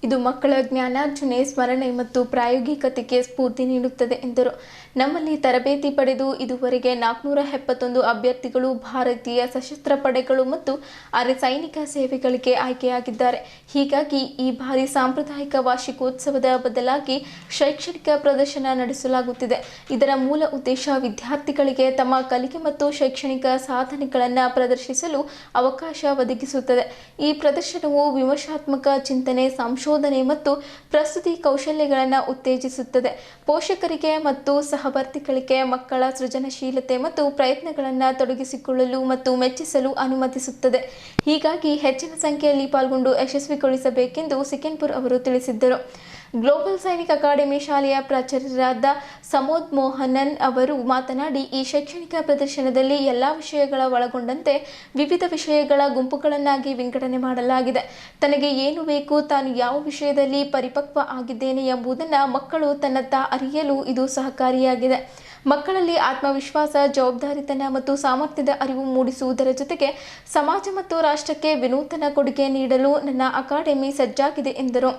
ಇದು ಮಕ್ಕಳ ಜ್ಞಾನಾರ್ಜನೆ, ಸ್ಮರಣೆ ಮತ್ತು ಪ್ರಾಯೋಗಿಕತೆಗೆ ಸ್ಫೂರ್ತಿ ನೀಡುತ್ತದೆ ಎಂದರು. ನಮ್ಮಲ್ಲಿ ತರಬೇತಿ ಪಡೆದು ಇದುವರೆಗೆ 471 ಅಭ್ಯರ್ಥಿಗಳು ಭಾರತೀಯ ಸಶಸ್ತ್ರ ಪಡೆಗಳು ಮತ್ತು ಅರೆ ಸೈನಿಕ ಸೇವೆಗಳಿಗೆ ಆಯ್ಕೆಯಾಗಿದ್ದಾರೆ. ಹೀಗಾಗಿ ಈ ಬಾರಿ ಸಾಂಪ್ರದಾಯಿಕ ವಾರ್ಷಿಕೋತ್ಸವದ ಬದಲಾಗಿ ಶೈಕ್ಷಣಿಕ ಪ್ರದರ್ಶನ ನಡೆಸಲಾಗುತ್ತಿದೆ. ಇದರ ಮೂಲ ಉದ್ದೇಶ ವಿದ್ಯಾರ್ಥಿಗಳಿಗೆ ತಮ್ಮ ಕಲಿಕೆ ಮತ್ತು ಶೈಕ್ಷಣಿಕ ಸಾಧನೆಗಳನ್ನು ಪ್ರದರ್ಶಿಸಲು ಅವಕಾಶ ಒದಗಿಸುತ್ತದೆ. ಈ ಪ್ರದರ್ಶನವು ವಿಮರ್ಶಾತ್ಮಕ ಚಿಂತನೆ, ಸಂಶೋಧನೆ ಮತ್ತು ಪ್ರಸ್ತುತಿ ಕೌಶಲ್ಯಗಳನ್ನು ಉತ್ತೇಜಿಸುತ್ತದೆ. ಪೋಷಕರಿಗೆ ಮತ್ತು ಸಹವರ್ತಿಗಳಿಗೆ ಮಕ್ಕಳ ಸೃಜನಶೀಲತೆ ಮತ್ತು ಪ್ರಯತ್ನಗಳನ್ನು ತೊಡಗಿಸಿಕೊಳ್ಳಲು ಮತ್ತು ಮೆಚ್ಚಿಸಲು ಅನುಮತಿಸುತ್ತದೆ. ಹೀಗಾಗಿ ಹೆಚ್ಚಿನ ಸಂಖ್ಯೆಯಲ್ಲಿ ಪಾಲ್ಗೊಂಡು ಯಶಸ್ವಿಗೊಳಿಸಬೇಕೆಂದು ಸಿಕೆನ್ಪುರ್ ಅವರು ತಿಳಿಸಿದ್ದರು. ಗ್ಲೋಬಲ್ ಸೈನಿಕ್ ಅಕಾಡೆಮಿ ಶಾಲೆಯ ಪ್ರಾಚಾರ್ಯರಾದ ಸಮೋದ್ ಮೋಹನನ್ ಅವರು ಮಾತನಾಡಿ, ಈ ಶೈಕ್ಷಣಿಕ ಪ್ರದರ್ಶನದಲ್ಲಿ ಎಲ್ಲ ವಿಷಯಗಳ ಒಳಗೊಂಡಂತೆ ವಿವಿಧ ವಿಷಯಗಳ ಗುಂಪುಗಳನ್ನಾಗಿ ವಿಂಗಡಣೆ ಮಾಡಲಾಗಿದೆ. ತನಗೆ ಏನು ಬೇಕು, ತಾನು ಯಾವ ವಿಷಯದಲ್ಲಿ ಪರಿಪಕ್ವ ಆಗಿದ್ದೇನೆ ಎಂಬುದನ್ನು ಮಕ್ಕಳು ತನ್ನತ್ತ ಅರಿಯಲು ಇದು ಸಹಕಾರಿಯಾಗಿದೆ. ಮಕ್ಕಳಲ್ಲಿ ಆತ್ಮವಿಶ್ವಾಸ, ಜವಾಬ್ದಾರಿತನ ಮತ್ತು ಸಾಮರ್ಥ್ಯದ ಅರಿವು ಮೂಡಿಸುವುದರ ಜೊತೆಗೆ ಸಮಾಜ ಮತ್ತು ರಾಷ್ಟ್ರಕ್ಕೆ ವಿನೂತನ ಕೊಡುಗೆ ನೀಡಲು ನನ್ನ ಅಕಾಡೆಮಿ ಸಜ್ಜಾಗಿದೆ ಎಂದರು.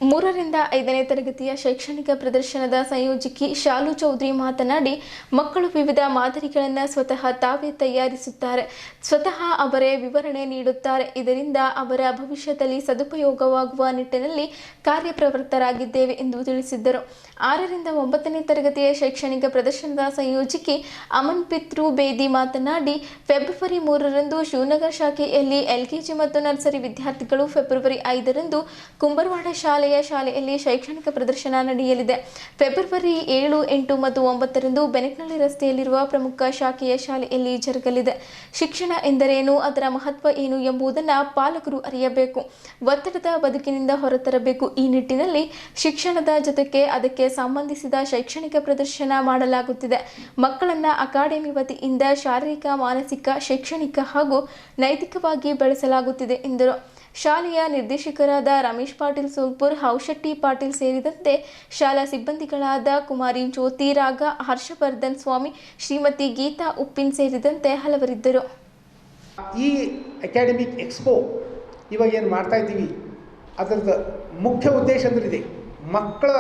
3 ರಿಂದ 5ನೇ ತರಗತಿಯ ಶೈಕ್ಷಣಿಕ ಪ್ರದರ್ಶನದ ಸಂಯೋಜಕಿ ಶಾಲು ಚೌಧರಿ ಮಾತನಾಡಿ, ಮಕ್ಕಳು ವಿವಿಧ ಮಾದರಿಗಳನ್ನು ಸ್ವತಃ ತಾವೇ ತಯಾರಿಸುತ್ತಾರೆ, ಸ್ವತಃ ಅವರೇ ವಿವರಣೆ ನೀಡುತ್ತಾರೆ. ಇದರಿಂದ ಅವರ ಭವಿಷ್ಯದಲ್ಲಿ ಸದುಪಯೋಗವಾಗುವ ನಿಟ್ಟಿನಲ್ಲಿ ಕಾರ್ಯಪ್ರವೃತ್ತರಾಗಿದ್ದೇವೆ ಎಂದು ತಿಳಿಸಿದ್ದರು. 6 ರಿಂದ 9ನೇ ತರಗತಿಯ ಶೈಕ್ಷಣಿಕ ಪ್ರದರ್ಶನದ ಸಂಯೋಜಕಿ ಅಮನ್ ಪಿತೃ ಬೇದಿ ಮಾತನಾಡಿ, ಫೆಬ್ರವರಿ 3ರಂದು ಶಿವನಗರ ಶಾಖೆಯಲ್ಲಿ LKG ಮತ್ತು ನರ್ಸರಿ ವಿದ್ಯಾರ್ಥಿಗಳು, ಫೆಬ್ರವರಿ 5ರಂದು ಕುಂಬರವಾಡ ಶಾಲೆಯಲ್ಲಿ ಶೈಕ್ಷಣಿಕ ಪ್ರದರ್ಶನ ನಡೆಯಲಿದೆ. ಫೆಬ್ರವರಿ 7, 8 ಮತ್ತು 9ರಂದು ಬೆನಕನಹಳ್ಳಿ ರಸ್ತೆಯಲ್ಲಿರುವ ಪ್ರಮುಖ ಶಾಖೆಯ ಶಾಲೆಯಲ್ಲಿ ಜರುಗಲಿದೆ. ಶಿಕ್ಷಣ ಎಂದರೇನು, ಅದರ ಮಹತ್ವ ಏನು ಎಂಬುದನ್ನು ಪಾಲಕರು ಅರಿಯಬೇಕು, ಒತ್ತಡದ ಬದುಕಿನಿಂದ ಹೊರತರಬೇಕು. ಈ ನಿಟ್ಟಿನಲ್ಲಿ ಶಿಕ್ಷಣದ ಜೊತೆಗೆ ಅದಕ್ಕೆ ಸಂಬಂಧಿಸಿದ ಶೈಕ್ಷಣಿಕ ಪ್ರದರ್ಶನ ಮಾಡಲಾಗುತ್ತಿದೆ. ಮಕ್ಕಳನ್ನು ಅಕಾಡೆಮಿ ವತಿಯಿಂದ ಶಾರೀರಿಕ, ಮಾನಸಿಕ, ಶೈಕ್ಷಣಿಕ ಹಾಗೂ ನೈತಿಕವಾಗಿ ಬೆಳೆಸಲಾಗುತ್ತಿದೆ ಎಂದರು. ಶಾಲೆಯ ನಿರ್ದೇಶಕರಾದ ರಮೇಶ್ ಪಾಟೀಲ್ ಸೋಲ್ಪುರ್, ಹೌಶೆಟ್ಟಿ ಪಾಟೀಲ್ ಸೇರಿದಂತೆ ಶಾಲಾ ಸಿಬ್ಬಂದಿಗಳಾದ ಕುಮಾರಿ ಜ್ಯೋತಿ ರಾಗ, ಹರ್ಷವರ್ಧನ್ ಸ್ವಾಮಿ, ಶ್ರೀಮತಿ ಗೀತಾ ಉಪ್ಪಿನ್ ಸೇರಿದಂತೆ ಹಲವರಿದ್ದರು. ಈ ಅಕಾಡೆಮಿಕ್ ಎಕ್ಸ್ಪೋ ಇವಾಗ ಏನು ಮಾಡ್ತಾ ಇದ್ದೀವಿ, ಅದರದ್ದು ಮುಖ್ಯ ಉದ್ದೇಶ ಅಂದ್ರೆ ಇದೆ, ಮಕ್ಕಳ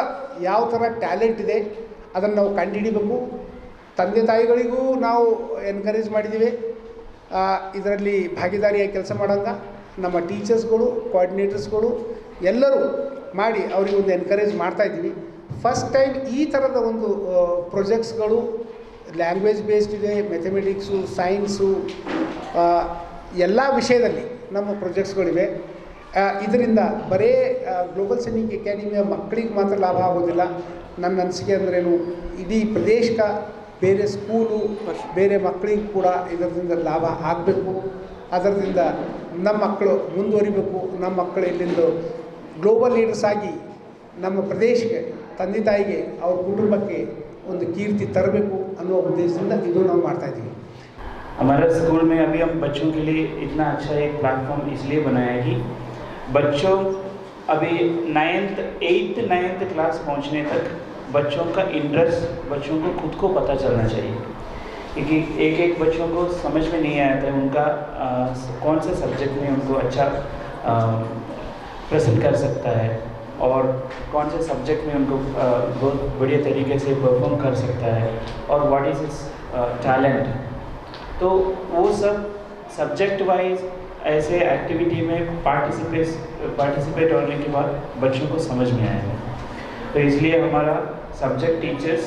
ಯಾವ ಥರ ಟ್ಯಾಲೆಂಟ್ ಇದೆ ಅದನ್ನು ನಾವು ಕಂಡುಹಿಡಿಬೇಕು. ತಂದೆ ತಾಯಿಗಳಿಗೂ ನಾವು ಎನ್ಕರೇಜ್ ಮಾಡಿದ್ದೀವಿ ಇದರಲ್ಲಿ ಭಾಗಿದಾರಿಯಾಗಿ ಕೆಲಸ ಮಾಡೋಂಗ. ನಮ್ಮ ಟೀಚರ್ಸ್ಗಳು, ಕೋಆರ್ಡಿನೇಟರ್ಸ್ಗಳು ಎಲ್ಲರೂ ಮಾಡಿ ಅವರಿಗೆ ಒಂದು ಎನ್ಕರೇಜ್ ಮಾಡ್ತಾಯಿದ್ದೀವಿ. ಫಸ್ಟ್ ಟೈಮ್ ಈ ಥರದ ಒಂದು ಪ್ರೊಜೆಕ್ಟ್ಸ್ಗಳು ಲ್ಯಾಂಗ್ವೇಜ್ ಬೇಸ್ಡ್ ಇದೆ, ಮ್ಯಾಥಮೆಟಿಕ್ಸು, ಸೈನ್ಸು, ಎಲ್ಲ ವಿಷಯದಲ್ಲಿ ನಮ್ಮ ಪ್ರೊಜೆಕ್ಟ್ಸ್ಗಳಿವೆ. ಇದರಿಂದ ಬರೀ ಗ್ಲೋಬಲ್ ಸೈನಿಕ್ ಅಕಾಡೆಮಿಯ ಮಕ್ಕಳಿಗೆ ಮಾತ್ರ ಲಾಭ ಆಗೋದಿಲ್ಲ. ನನ್ನ ಅನಿಸಿಕೆ ಅಂದ್ರೇನು, ಇಡೀ ಪ್ರದೇಶಕ್ಕೆ ಬೇರೆ ಸ್ಕೂಲು, ಬೇರೆ ಮಕ್ಕಳಿಗೆ ಕೂಡ ಇದರಿಂದ ಲಾಭ ಆಗಬೇಕು. ಅದರಿಂದ ನಮ್ಮ ಮಕ್ಕಳು ಮುಂದುವರಿಬೇಕು. ನಮ್ಮ ಮಕ್ಕಳು ಇಲ್ಲಿಂದ ಗ್ಲೋಬಲ್ ಲೀಡರ್ಸ್ ಆಗಿ ನಮ್ಮ ಪ್ರದೇಶಕ್ಕೆ, ತಂದೆ ತಾಯಿಗೆ, ಅವ್ರ ಕುಟುಂಬಕ್ಕೆ ಒಂದು ಕೀರ್ತಿ ತರಬೇಕು ಅನ್ನೋ ಉದ್ದೇಶದಿಂದ ಇದು ನಾವು ಮಾಡ್ತಾಯಿದ್ದೀವಿ. हमारे स्कूल में अभी हम बच्चों के लिए इतना अच्छा एक प्लेटफॉर्म इसलिए बनाया है कि बच्चों अभी 8th क्लास पहुंचने तक बच्चों का इंटरेस्ट, बच्चों को खुद को पता चलना चाहिए, क्योंकि एक बच्चों को समझ में नहीं आया था उनका कौन से सब्जेक्ट में उनको अच्छा प्रेजेंट कर सकता है और कौन से सब्जेक्ट में उनको बहुत बढ़िया तरीके से परफॉर्म कर सकता है और व्हाट इज़ हिज टैलेंट. तो वो सब सब्जेक्ट वाइज ऐसे एक्टिविटी में पार्टिसिपेट होने के बाद बच्चों को समझ में आएगा. तो इसलिए हमारा subject teachers,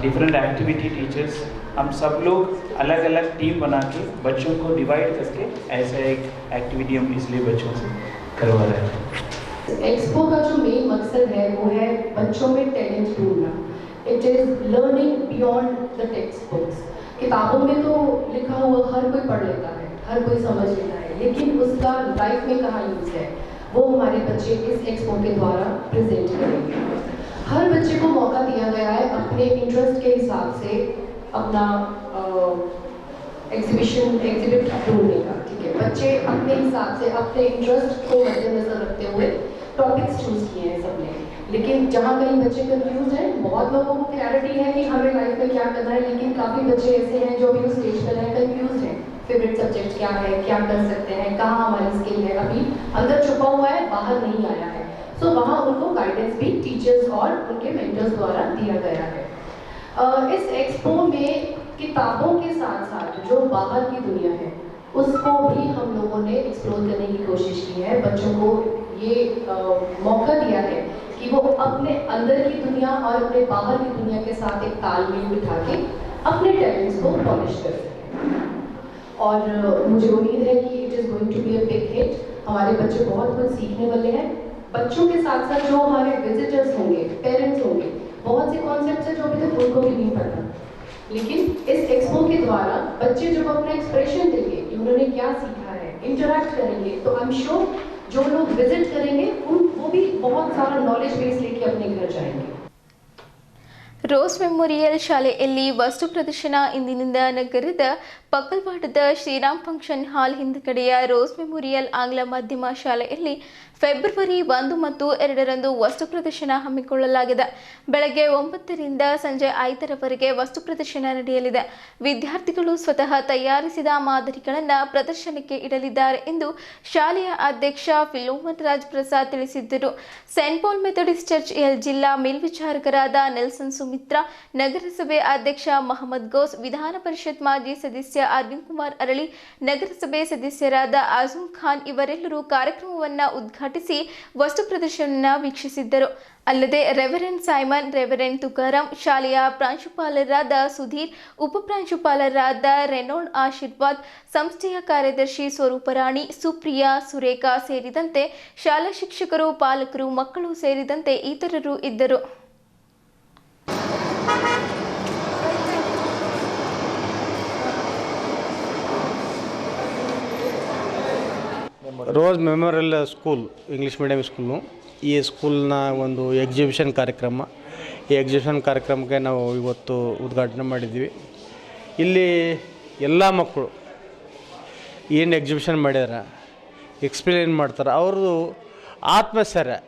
different activity teachers, हम सब लोग अलग अलग टीम बना के बच्चों को डिवाइड करके ऐसा एक एक्टिविटी हम इसलिए बच्चों से करवा रहे हैं. एक्सपो का जो मेन मकसद है वो है बच्चों में टैलेंट ढूंढना. It is learning beyond the text books. किताबों में तो लिखा हुआ हर कोई पढ़ लेता है, हर कोई समझ लेता है, लेकिन उसका लाइफ में कहाँ यूज़ है वो हमारे बच्चे इस एक्सपो के द्वारा प्रेजेंट करेंगे. हर बच्चे को मौका दिया गया है अपने इंटरेस्ट के हिसाब से अपना एग्जिबिट ढूंढने का. ठीक है, बच्चे अपने हिसाब से अपने इंटरेस्ट को मद्देनजर रखते हुए टॉपिक्स चूज किए हैं सबने. लेकिन जहाँ कहीं बच्चे कंफ्यूज हैं, बहुत लोगों को क्लैरिटी है कि हमें लाइफ में क्या करना है, लेकिन काफ़ी बच्चे ऐसे हैं जो अभी उस स्टेज पर हैं, कंफ्यूज हैं. फेवरेट सब्जेक्ट क्या है, क्या कर सकते हैं, कहाँ हमारी स्किल है, अभी अंदर छुपा हुआ है, बाहर नहीं आया है. सो वहाँ उनको गाइडेंस भी टीचर्स और उनके मेंटर्स द्वारा दिया गया है. इस एक्सपो में किताबों के साथ साथ जो बाहर की दुनिया है उसको भी हम लोगों ने एक्सप्लोर करने की कोशिश की है. बच्चों को ये मौका दिया है कि वो अपने अंदर की दुनिया और अपने बाहर की दुनिया के साथ एक तालमेल बिठा के अपने टैलेंट्स को पॉलिश कर सकें. और मुझे उम्मीद है कि it is going to be a big hit. हमारे बच्चे बहुत कुछ सीखने वाले हैं. बच्चों के साथ साथ जो हमारे विजिटर्स होंगे, पेरेंट्स होंगे, बहुत से कॉन्सेप्ट्स हैं जो अभी तक उनको भी नहीं पता, लेकिन इस एक्सपो के द्वारा बच्चे जब अपना एक्सप्रेशन देंगे कि उन्होंने क्या सीखा है, इंटरैक्ट करेंगे, तो आई एम श्योर जो लोग विजिट करेंगे वो भी बहुत सारा नॉलेज बेस लेके अपने घर जाएंगे। ರೋಸ್ ಮೆಮೋರಿಯಲ್ ಶಾಲೆಯಲ್ಲಿ ವಸ್ತು ಪ್ರದರ್ಶನ ಇಂದಿನಿಂದ ನಗರದ ಪಕ್ಕಲ್ವಾಡದ ಶ್ರೀರಾಮ್ ಫಂಕ್ಷನ್ ಹಾಲ್ ಹಿಂದುಗಡೆಯ ರೋಸ್ ಮೆಮೋರಿಯಲ್ ಆಂಗ್ಲ ಮಾಧ್ಯಮ ಶಾಲೆಯಲ್ಲಿ ಫೆಬ್ರವರಿ 1 ಮತ್ತು 2ರಂದು ವಸ್ತು ಪ್ರದರ್ಶನ ಹಮ್ಮಿಕೊಳ್ಳಲಾಗಿದೆ. ಬೆಳಗ್ಗೆ 9ರಿಂದ ಸಂಜೆ 5ರವರೆಗೆ ವಸ್ತು ಪ್ರದರ್ಶನ ನಡೆಯಲಿದೆ. ವಿದ್ಯಾರ್ಥಿಗಳು ಸ್ವತಃ ತಯಾರಿಸಿದ ಮಾದರಿಗಳನ್ನು ಪ್ರದರ್ಶನಕ್ಕೆ ಇಡಲಿದ್ದಾರೆ ಎಂದು ಶಾಲೆಯ ಅಧ್ಯಕ್ಷ ಫಿಲೋಮನ್ ರಾಜ್ ಪ್ರಸಾದ್ ತಿಳಿಸಿದ್ದರು. ಸೆಂಟ್ ಪಾಲ್ ಮೆಥಡಿಸ್ಟ್ ಚರ್ಚ್ ಜಿಲ್ಲಾ ಮೇಲ್ವಿಚಾರಕರಾದ ನೆಲ್ಸನ್ ಸುಮಿತ್ರ, ನಗರಸಭೆ ಅಧ್ಯಕ್ಷ ಮಹಮ್ಮದ್ ಗೌಸ್, ವಿಧಾನ ಪರಿಷತ್ ಮಾಜಿ ಸದಸ್ಯ ಅರವಿಂದ್ ಕುಮಾರ್ ಅರಳಿ, ನಗರಸಭೆ ಸದಸ್ಯರಾದ ಆಜಮ್ ಖಾನ್ ಇವರೆಲ್ಲರೂ ಕಾರ್ಯಕ್ರಮವನ್ನು ಉದ್ಘಾಟಿಸಿ ವಸ್ತು ಪ್ರದರ್ಶನ ವೀಕ್ಷಿಸಿದ್ದರು. ಅಲ್ಲದೆ ರೆವರೆಂಡ್ ಸೈಮನ್, ರೆವರೆಂಡ್ ತುಕಾರಾಂ, ಶಾಲೆಯ ಪ್ರಾಂಶುಪಾಲರಾದ ಸುಧೀರ್, ಉಪಪ್ರಾಂಶುಪಾಲರಾದ ರೆನೋಲ್ಡ್ ಆಶೀರ್ವಾದ್, ಸಂಸ್ಥೆಯ ಕಾರ್ಯದರ್ಶಿ ಸ್ವರೂಪರಾಣಿ, ಸುಪ್ರಿಯಾ, ಸುರೇಖಾ ಸೇರಿದಂತೆ ಶಾಲಾ ಶಿಕ್ಷಕರು, ಪಾಲಕರು, ಮಕ್ಕಳು ಸೇರಿದಂತೆ ಇತರರು ಇದ್ದರು. Rose Memorial school English medium school, ಈ ಸ್ಕೂಲ್ನ ಒಂದು ಎಕ್ಸಿಬಿಷನ್ ಕಾರ್ಯಕ್ರಮ. ಈ ಎಕ್ಸಿಬಿಷನ್ ಕಾರ್ಯಕ್ರಮಕ್ಕೆ ನಾವು ಇವತ್ತು ಉದ್ಘಾಟನೆ ಮಾಡಿದ್ವಿ. ಇಲ್ಲಿ ಎಲ್ಲ ಮಕ್ಕಳು ಏನು ಎಕ್ಸಿಬಿಷನ್ ಮಾಡ್ಯಾರ, ಎಕ್ಸ್ಪ್ಲೇನ್ ಮಾಡ್ತಾರೆ. ಅವ್ರದ್ದು ಆತ್ಮಸ್ಥೈರ್ಯ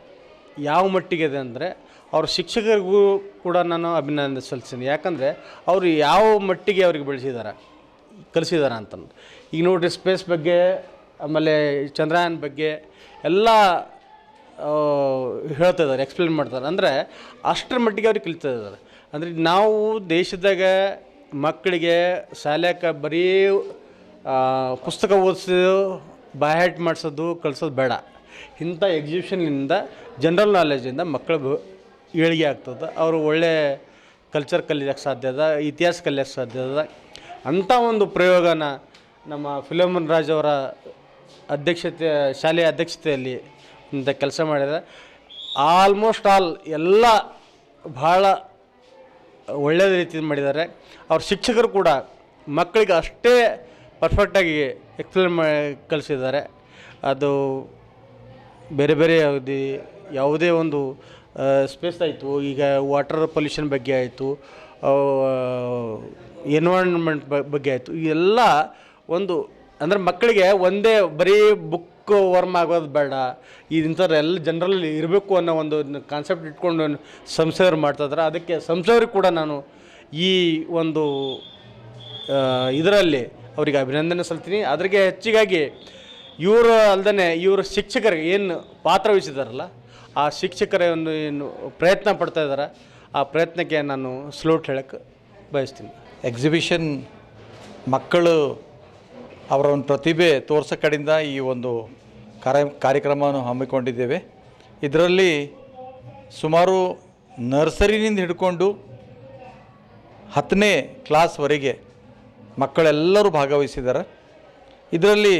ಯಾವ ಮಟ್ಟಿಗಿದೆ ಅಂದರೆ ಅವ್ರ ಶಿಕ್ಷಕರಿಗೂ ಕೂಡ ನಾನು ಅಭಿನಂದನೆ ಸಲ್ಲಿಸ್ತೀನಿ. ಯಾಕಂದರೆ ಅವರು ಯಾವ ಮಟ್ಟಿಗೆ ಅವ್ರಿಗೆ ಕಲಿಸಿದಾರೆ ಅಂತಂದು. ಈಗ ನೋಡಿರಿ, ಸ್ಪೇಸ್ ಬಗ್ಗೆ, ಆಮೇಲೆ ಚಂದ್ರಯಾನ್ ಬಗ್ಗೆ ಎಲ್ಲ ಹೇಳ್ತಾ ಇದ್ದಾರೆ, ಎಕ್ಸ್ಪ್ಲೇನ್ ಮಾಡ್ತಾರೆ. ಅಂದರೆ ಅಷ್ಟರ ಮಟ್ಟಿಗೆ ಅವ್ರಿಗೆ ಕಲಿತಾ ಇದ್ದಾರೆ. ಅಂದರೆ ನಾವು ದೇಶದಾಗ ಮಕ್ಕಳಿಗೆ ಶಾಲ್ಯಾಕ ಬರೀ ಪುಸ್ತಕ ಓದಿಸೋದು, ಬಾಯ್ಹಾಟ್ ಮಾಡಿಸೋದು, ಕಲಿಸೋದು ಬೇಡ. ಇಂಥ ಎಕ್ಸಿಬಿಷನ್ನಿಂದ ಜನರಲ್ ನಾಲೆಜಿಂದ ಮಕ್ಕಳು ಏಳಿಗೆ ಆಗ್ತದೆ. ಅವರು ಒಳ್ಳೆ ಕಲ್ಚರ್ ಕಲಿಯೋಕ್ಕೆ ಸಾಧ್ಯ ಅದ, ಇತಿಹಾಸ ಕಲಿಯೋಕ್ಕೆ ಸಾಧ್ಯ ಅದ. ಅಂಥ ಒಂದು ಪ್ರಯೋಗನ ನಮ್ಮ ಫಿಲೋಮನ್ ರಾಜ್ ಅವರ ಶಾಲೆಯ ಅಧ್ಯಕ್ಷತೆಯಲ್ಲಿ ಇಂಥ ಕೆಲಸ ಮಾಡಿದರೆ ಆಲ್ಮೋಸ್ಟ್ ಎಲ್ಲ ಭಾಳ ಒಳ್ಳೆಯ ರೀತಿಯಲ್ಲಿ ಮಾಡಿದ್ದಾರೆ. ಅವ್ರ ಶಿಕ್ಷಕರು ಕೂಡ ಮಕ್ಕಳಿಗೆ ಅಷ್ಟೇ ಪರ್ಫೆಕ್ಟಾಗಿ ಎಕ್ಸ್ಪ್ಲೇನ್ ಕಲಿಸಿದ್ದಾರೆ. ಅದು ಬೇರೆ ಬೇರೆ ಯಾವುದೇ ಒಂದು ಸ್ಪೇಸ್ ಆಯಿತು, ಈಗ ವಾಟರ್ ಪೊಲ್ಯೂಷನ್ ಬಗ್ಗೆ ಆಯಿತು, ಎನ್ವೈರನ್ಮೆಂಟ್ ಬಗ್ಗೆ ಆಯಿತು, ಎಲ್ಲ ಒಂದು ಅಂದರೆ ಮಕ್ಕಳಿಗೆ ಒಂದೇ ಬರೀ ಬುಕ್ ವರ್ಮ್ ಆಗೋದು ಬೇಡ, ಇಂಥವ್ರು ಎಲ್ಲ ಜನರಲ್ಲಿ ಇರಬೇಕು ಅನ್ನೋ ಒಂದು ಕಾನ್ಸೆಪ್ಟ್ ಇಟ್ಕೊಂಡು ಸಂಸ್ಥೆಯವರು ಮಾಡ್ತಾಯಿದ್ದಾರೆ. ಅದಕ್ಕೆ ಸಂಸ್ಥೆಯವ್ರಿಗೆ ಕೂಡ ನಾನು ಈ ಒಂದು ಇದರಲ್ಲಿ ಅವರಿಗೆ ಅಭಿನಂದನೆ ಸಲ್ತೀನಿ. ಅದ್ರಿಗೆ ಹೆಚ್ಚಿಗಾಗಿ ಇವರು ಅಲ್ಲದೆ ಇವರು ಶಿಕ್ಷಕರಿಗೆ ಏನು ಪಾತ್ರ ವಹಿಸಿದಾರಲ್ಲ, ಆ ಶಿಕ್ಷಕರ ಒಂದು ಏನು ಪ್ರಯತ್ನ ಪಡ್ತಾ ಇದ್ದಾರೆ, ಆ ಪ್ರಯತ್ನಕ್ಕೆ ನಾನು ಸ್ಲೋಟ್ ಹೇಳಕ್ಕೆ ಬಯಸ್ತೀನಿ. ಎಕ್ಸಿಬಿಷನ್ ಮಕ್ಕಳು ಅವರ ಒಂದು ಪ್ರತಿಭೆ ತೋರಿಸೋ ಕಡೆಯಿಂದ ಈ ಒಂದು ಕಾರ್ಯಕ್ರಮವನ್ನು ಹಮ್ಮಿಕೊಂಡಿದ್ದೇವೆ. ಇದರಲ್ಲಿ ಸುಮಾರು ನರ್ಸರಿನಿಂದ ಹಿಡ್ಕೊಂಡು 10ನೇ ಕ್ಲಾಸ್ವರೆಗೆ ಮಕ್ಕಳೆಲ್ಲರೂ ಭಾಗವಹಿಸಿದ್ದಾರೆ. ಇದರಲ್ಲಿ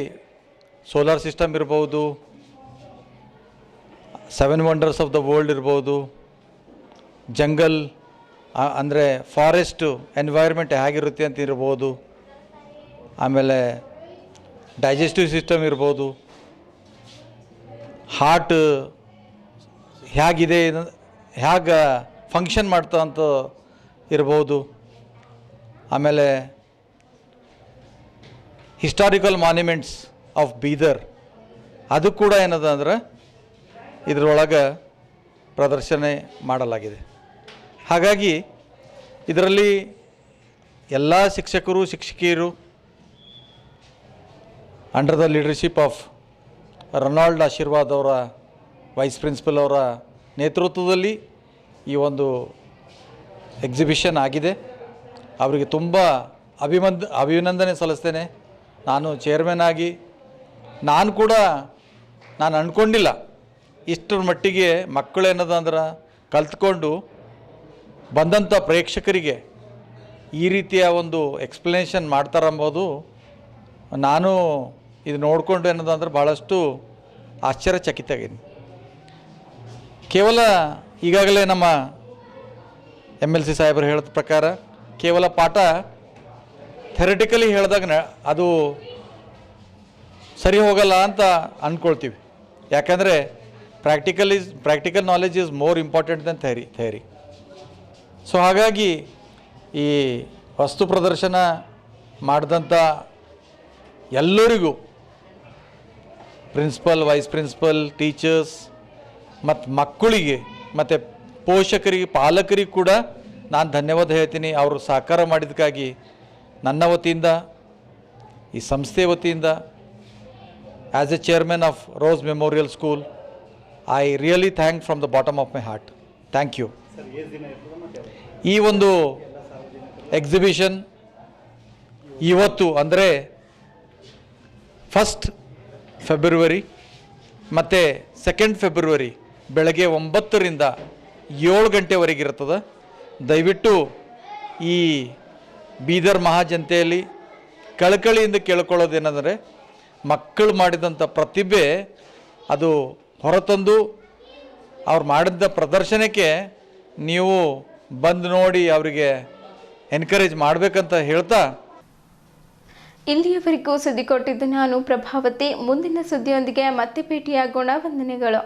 ಸೋಲಾರ್ ಸಿಸ್ಟಮ್ ಇರ್ಬೋದು, 7 ವಂಡರ್ಸ್ ಆಫ್ ದ ವರ್ಲ್ಡ್ ಇರ್ಬೋದು, ಜಂಗಲ್ ಅಂದರೆ ಫಾರೆಸ್ಟು ಎನ್ವೈರ್ಮೆಂಟ್ ಹೇಗಿರುತ್ತೆ ಅಂತ ಇರ್ಬೋದು, ಆಮೇಲೆ ಡೈಜೆಸ್ಟಿವ್ ಸಿಸ್ಟಮ್ ಇರ್ಬೋದು, ಹಾರ್ಟ್ ಹೇಗಿದೆ, ಹೇಗೆ ಫಂಕ್ಷನ್ ಮಾಡ್ತಾ ಅಂತ ಇರ್ಬೋದು, ಆಮೇಲೆ ಹಿಸ್ಟಾರಿಕಲ್ ಮಾನ್ಯುಮೆಂಟ್ಸ್ ಆಫ್ ಬೀದರ್ ಅದು ಕೂಡ ಏನದ ಅಂದ್ರೆ ಇದರೊಳಗೆ ಪ್ರದರ್ಶನ ಮಾಡಲಾಗಿದೆ. ಹಾಗಾಗಿ ಇದರಲ್ಲಿ ಎಲ್ಲ ಶಿಕ್ಷಕರು ಶಿಕ್ಷಕಿಯರು under the leadership of Reynold Ashirwad ಅವರ ವೈಸ್ ಪ್ರಿನ್ಸಿಪಲ್ ಅವರ ನೇತೃತ್ವದಲ್ಲಿ ಈ ಒಂದು ಎಕ್ಸಿಬಿಷನ್ ಆಗಿದೆ. ಅವರಿಗೆ ತುಂಬ ಅಭಿನಂದನೆ ಸಲ್ಲಿಸ್ತೇನೆ. ನಾನು ಚೇರ್ಮನ್ ಆಗಿ ನಾನು ಅಂದ್ಕೊಂಡಿಲ್ಲ ಇಷ್ಟರ ಮಟ್ಟಿಗೆ ಮಕ್ಕಳೇನದ ಅಂದ್ರೆ ಕಲ್ತ್ಕೊಂಡು ಬಂದಂಥ ಪ್ರೇಕ್ಷಕರಿಗೆ ಈ ರೀತಿಯ ಒಂದು ಎಕ್ಸ್ಪ್ಲನೇಷನ್ ಮಾಡ್ತಾರಂಬೋದು ನಾನು ಇದು ನೋಡಿಕೊಂಡು ಏನದಂದ್ರೆ ಭಾಳಷ್ಟು ಆಶ್ಚರ್ಯಚಕಿತಾಗೀನಿ. ಕೇವಲ ಈಗಾಗಲೇ ನಮ್ಮ MLC ಸಾಹೇಬರು ಹೇಳಿದ ಪ್ರಕಾರ ಕೇವಲ ಪಾಠ ಥೆರಟಿಕಲಿ ಹೇಳಿದಾಗ ಅದು ಸರಿ ಹೋಗಲ್ಲ ಅಂತ ಅಂದ್ಕೊಳ್ತೀವಿ. ಯಾಕಂದರೆ practical knowledge is more important than theory. So ಹಾಗಾಗಿ ಈ ವಸ್ತು ಪ್ರದರ್ಶನ ಮಾಡಿದಂಥ ಎಲ್ಲರಿಗೂ ಪ್ರಿನ್ಸಿಪಲ್, ವೈಸ್ ಪ್ರಿನ್ಸಿಪಲ್, ಟೀಚರ್ಸ್ ಮತ್ತು ಮಕ್ಕಳಿಗೆ ಮತ್ತು ಪೋಷಕರಿಗೆ, ಪಾಲಕರಿಗೆ ಕೂಡ ನಾನು ಧನ್ಯವಾದ ಹೇಳ್ತೀನಿ. ಅವರು ಸಹಕಾರ ಮಾಡಿದ್ದಕ್ಕಾಗಿ ನನ್ನ ವತಿಯಿಂದ, ಈ ಸಂಸ್ಥೆ ವತಿಯಿಂದ, as a chairman of Rose Memorial School, I really thank from the bottom of my heart. Thank you. ಈ ಒಂದು ಎಕ್ಸಿಬಿಷನ್ ಇವತ್ತು ಅಂದರೆ 1 ಫೆಬ್ರವರಿ ಮತ್ತು 2 ಫೆಬ್ರವರಿ ಬೆಳಗ್ಗೆ 9ರಿಂದ 7 ಗಂಟೆವರೆಗೆ ಇರ್ತದೆ. ದಯವಿಟ್ಟು ಈ ಬೀದರ್ ಮಹಾಜನತೆಯಲ್ಲಿ ಕಳಕಳಿಯಿಂದ ಕೇಳ್ಕೊಳ್ಳೋದೇನೆಂದರೆ, ಮಕ್ಕಳು ಮಾಡಿದಂಥ ಪ್ರತಿಭೆ ಅದು ಹೊರತಂದು ಅವ್ರು ಮಾಡಿದ ಪ್ರದರ್ಶನಕ್ಕೆ ನೀವು ಬಂದು ನೋಡಿ ಅವರಿಗೆ ಎನ್ಕರೇಜ್ ಮಾಡಬೇಕಂತ ಹೇಳ್ತಾ, ಇಲ್ಲಿಯವರೆಗೂ ಸುದ್ದಿ ಕೊಟ್ಟಿದ್ದು ನಾನು ಪ್ರಭಾವತಿ. ಮುಂದಿನ ಸುದ್ದಿಯೊಂದಿಗೆ ಮತ್ತೆ ಭೇಟಿಯಾಗೋಣ. ವಂದನೆಗಳು.